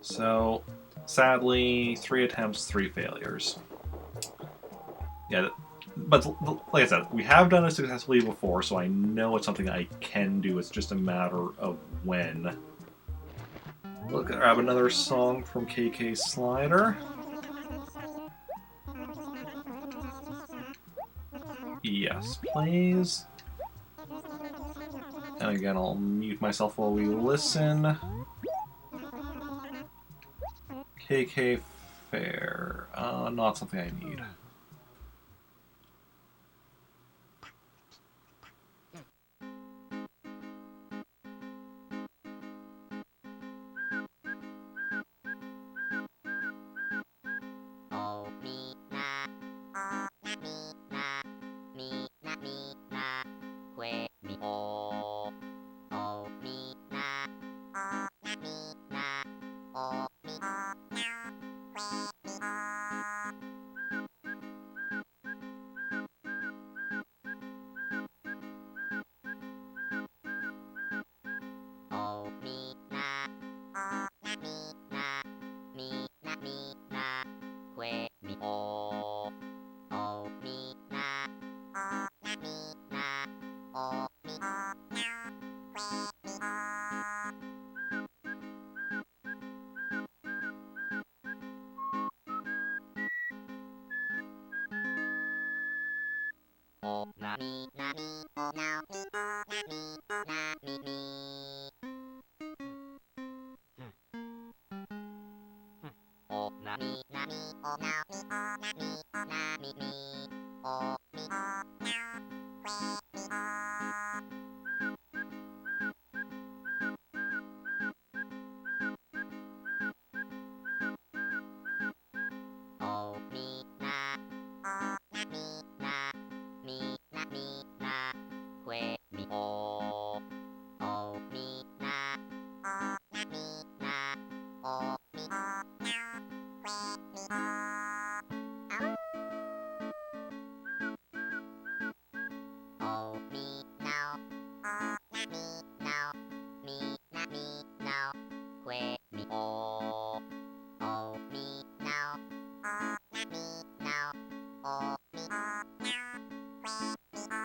So, sadly, 3 attempts, 3 failures. Yeah, but like I said, we have done it successfully before, so I know it's something I can do. It's just a matter of when. We'll grab another song from KK Slider. Yes, please. And again, I'll mute myself while we listen. KK Fair. Not something I need. Oh, me, na. Oh, na, me, na. Me, na, me, na. Que, me, oh. Oh, me, na. Oh, na, me, na. Oh, me, oh, now. Que, me, oh. Oh na mi na mi, oh na mi, oh na mi, oh na mi mi. Oh na mi na mi, oh na mi, oh na mi, oh na mi mi. Oh mi oh na, que mi oh. Oh mi na, oh na mi na, mi na mi na, que mi oh. Oh mi na, oh na mi na, oh mi oh na, que mi oh. Oh me now, oh na me now, me na me now, que me oh. Oh me now, oh na me now, oh me oh now, que me oh.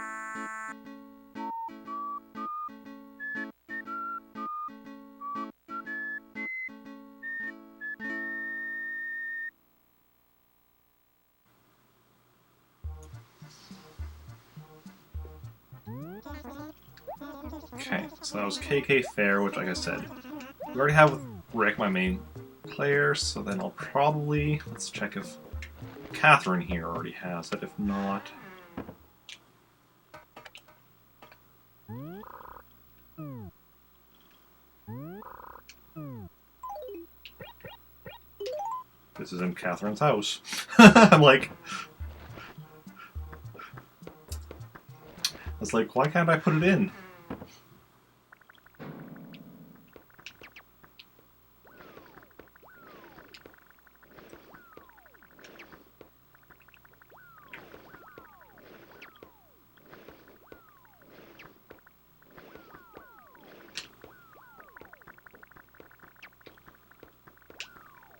Okay, so that was KK Fair, which, like I said, we already have Rick, my main player, so then I'll probably... Let's check if Catherine here already has it. If not... This is in Catherine's house. I'm like... I was like, why can't I put it in?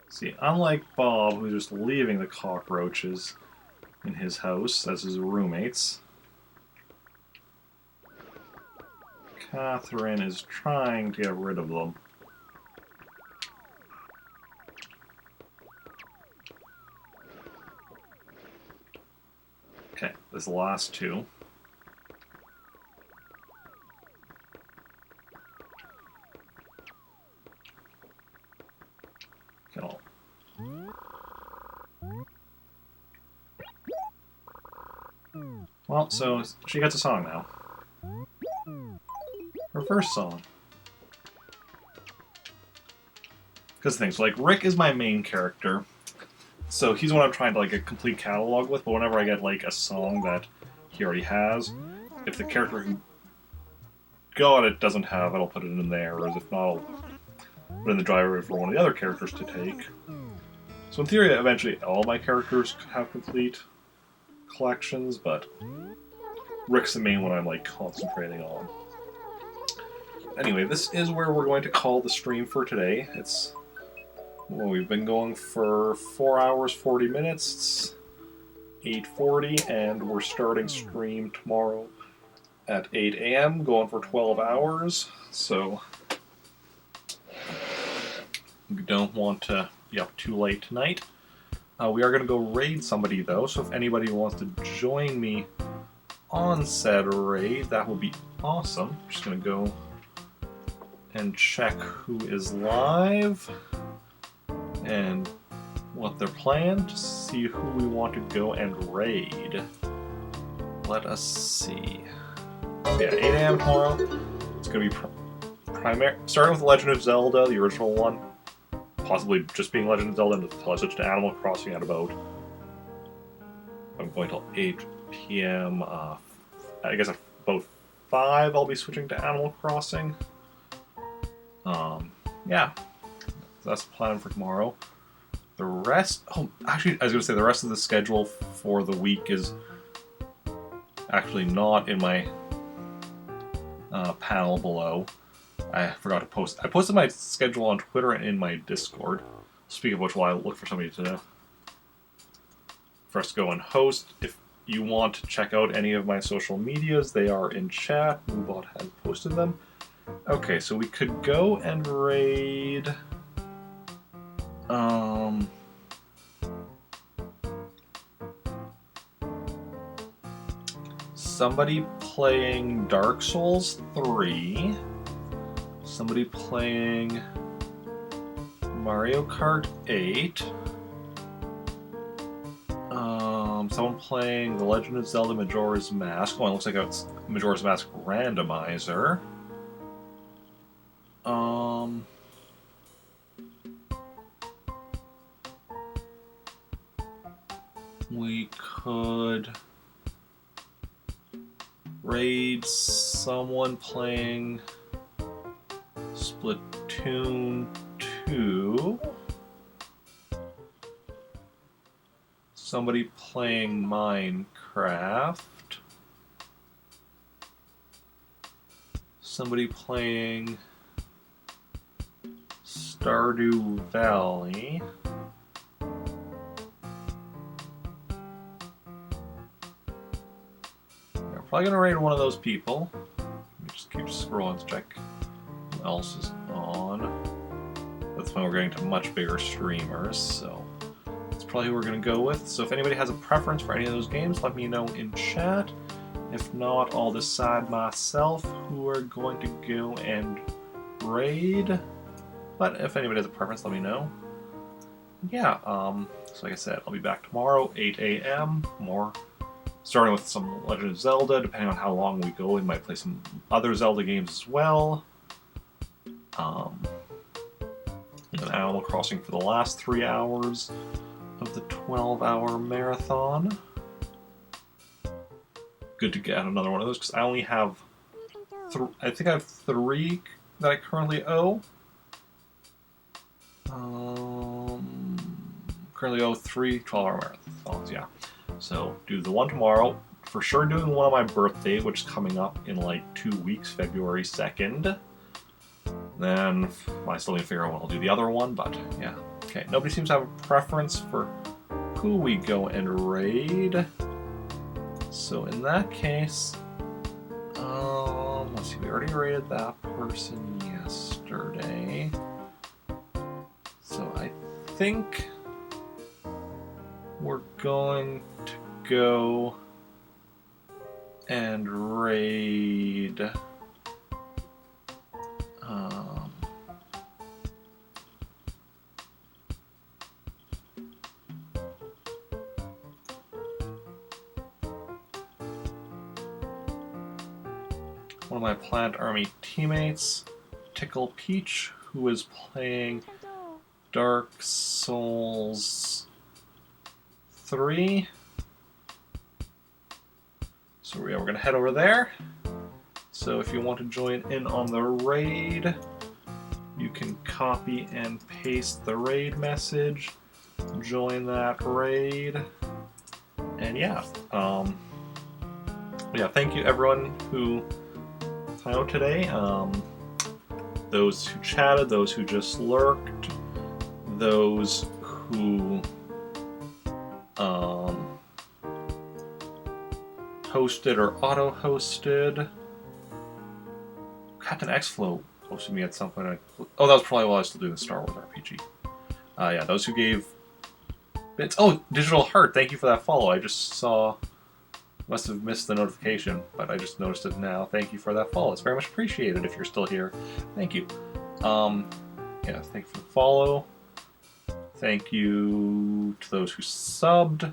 See, unlike Bob, who's just leaving the cockroaches in his house as his roommates, Catherine is trying to get rid of them. Okay, this last two. Get all. Well, so she gets a song now. Her first song. Because things like Rick is my main character, so he's the one I'm trying to like a complete catalog with. But whenever I get like a song that he already has, if the character who got it doesn't have it, I'll put it in there. Whereas if not, I'll put it in the driver for one of the other characters to take. So in theory, eventually all my characters could have complete collections, but Rick's the main one I'm like concentrating on. Anyway, this is where we're going to call the stream for today. It's well, we've been going for 4 hours 40 minutes. It's 8:40, and we're starting stream tomorrow at 8 a.m. Going for 12 hours. So we don't want to be up too late tonight. We are going to go raid somebody though, so if anybody wants to join me on said raid, that would be awesome. I'm just going to go and check who is live and what they're playing to see who we want to go and raid. Let us see. Yeah, 8 a.m. tomorrow. It's going to be starting with Legend of Zelda, the original one. Possibly just being Legend of Zelda until I switch to Animal Crossing at about... I'm going till 8 p.m. I guess at about 5 I'll be switching to Animal Crossing. Yeah. That's the plan for tomorrow. The rest... Oh, actually, I was going to say the rest of the schedule for the week is actually not in my panel below. I forgot to post. I posted my schedule on Twitter and in my Discord. Speaking of which, while I look for somebody to for us to go and host. If you want to check out any of my social medias, they are in chat. Moobot has posted them. Okay, so we could go and raid... somebody playing Dark Souls 3, somebody playing Mario Kart 8, someone playing The Legend of Zelda Majora's Mask. Oh, it looks like it's Majora's Mask randomizer. We could raid someone playing Splatoon 2. Somebody playing Minecraft. Somebody playing Stardew Valley. We're probably gonna raid one of those people. Let me just keep scrolling to check who else is on. That's when we're getting to much bigger streamers, so that's probably who we're gonna go with. So if anybody has a preference for any of those games, let me know in chat. If not, I'll decide myself who we're going to go and raid. But if anybody has a preference, let me know. Yeah, so like I said, I'll be back tomorrow, 8 a.m. More, starting with some Legend of Zelda. Depending on how long we go, we might play some other Zelda games as well. And then Animal Crossing for the last 3 hours of the 12-hour marathon. Good to get another one of those, because I only have, I think I have 3 that I currently owe. Currently owe 3 12-hour marathons, yeah. So do the one tomorrow. For sure doing one on my birthday, which is coming up in like 2 weeks, February 2nd. Then I still need to figure out when I'll do the other one, but yeah. Okay, nobody seems to have a preference for who we go and raid. So in that case, let's see, we already raided that person yesterday. So I think we're going to go and raid one of my Plant Army teammates, Tickle Peach, who is playing Dark Souls 3. So yeah, we're gonna head over there. So if you want to join in on the raid, you can copy and paste the raid message, join that raid, and yeah. Yeah, thank you everyone who hung out today. Those who chatted, those who just lurked, those who hosted or auto-hosted. Captain X-Flow posted me at some point. Oh, that was probably while I was still doing the Star Wars RPG. Yeah, those who gave bits. Oh, Digital Heart, thank you for that follow. I just saw, must have missed the notification, but I just noticed it now. Thank you for that follow. It's very much appreciated if you're still here. Thank you. Yeah, thank you for the follow. Thank you to those who subbed.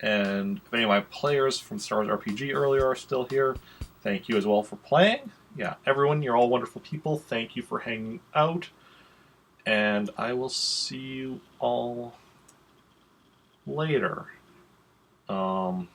And if any of my players from Star Wars RPG earlier are still here, thank you as well for playing. Yeah, everyone, you're all wonderful people. Thank you for hanging out. And I will see you all later. Bye.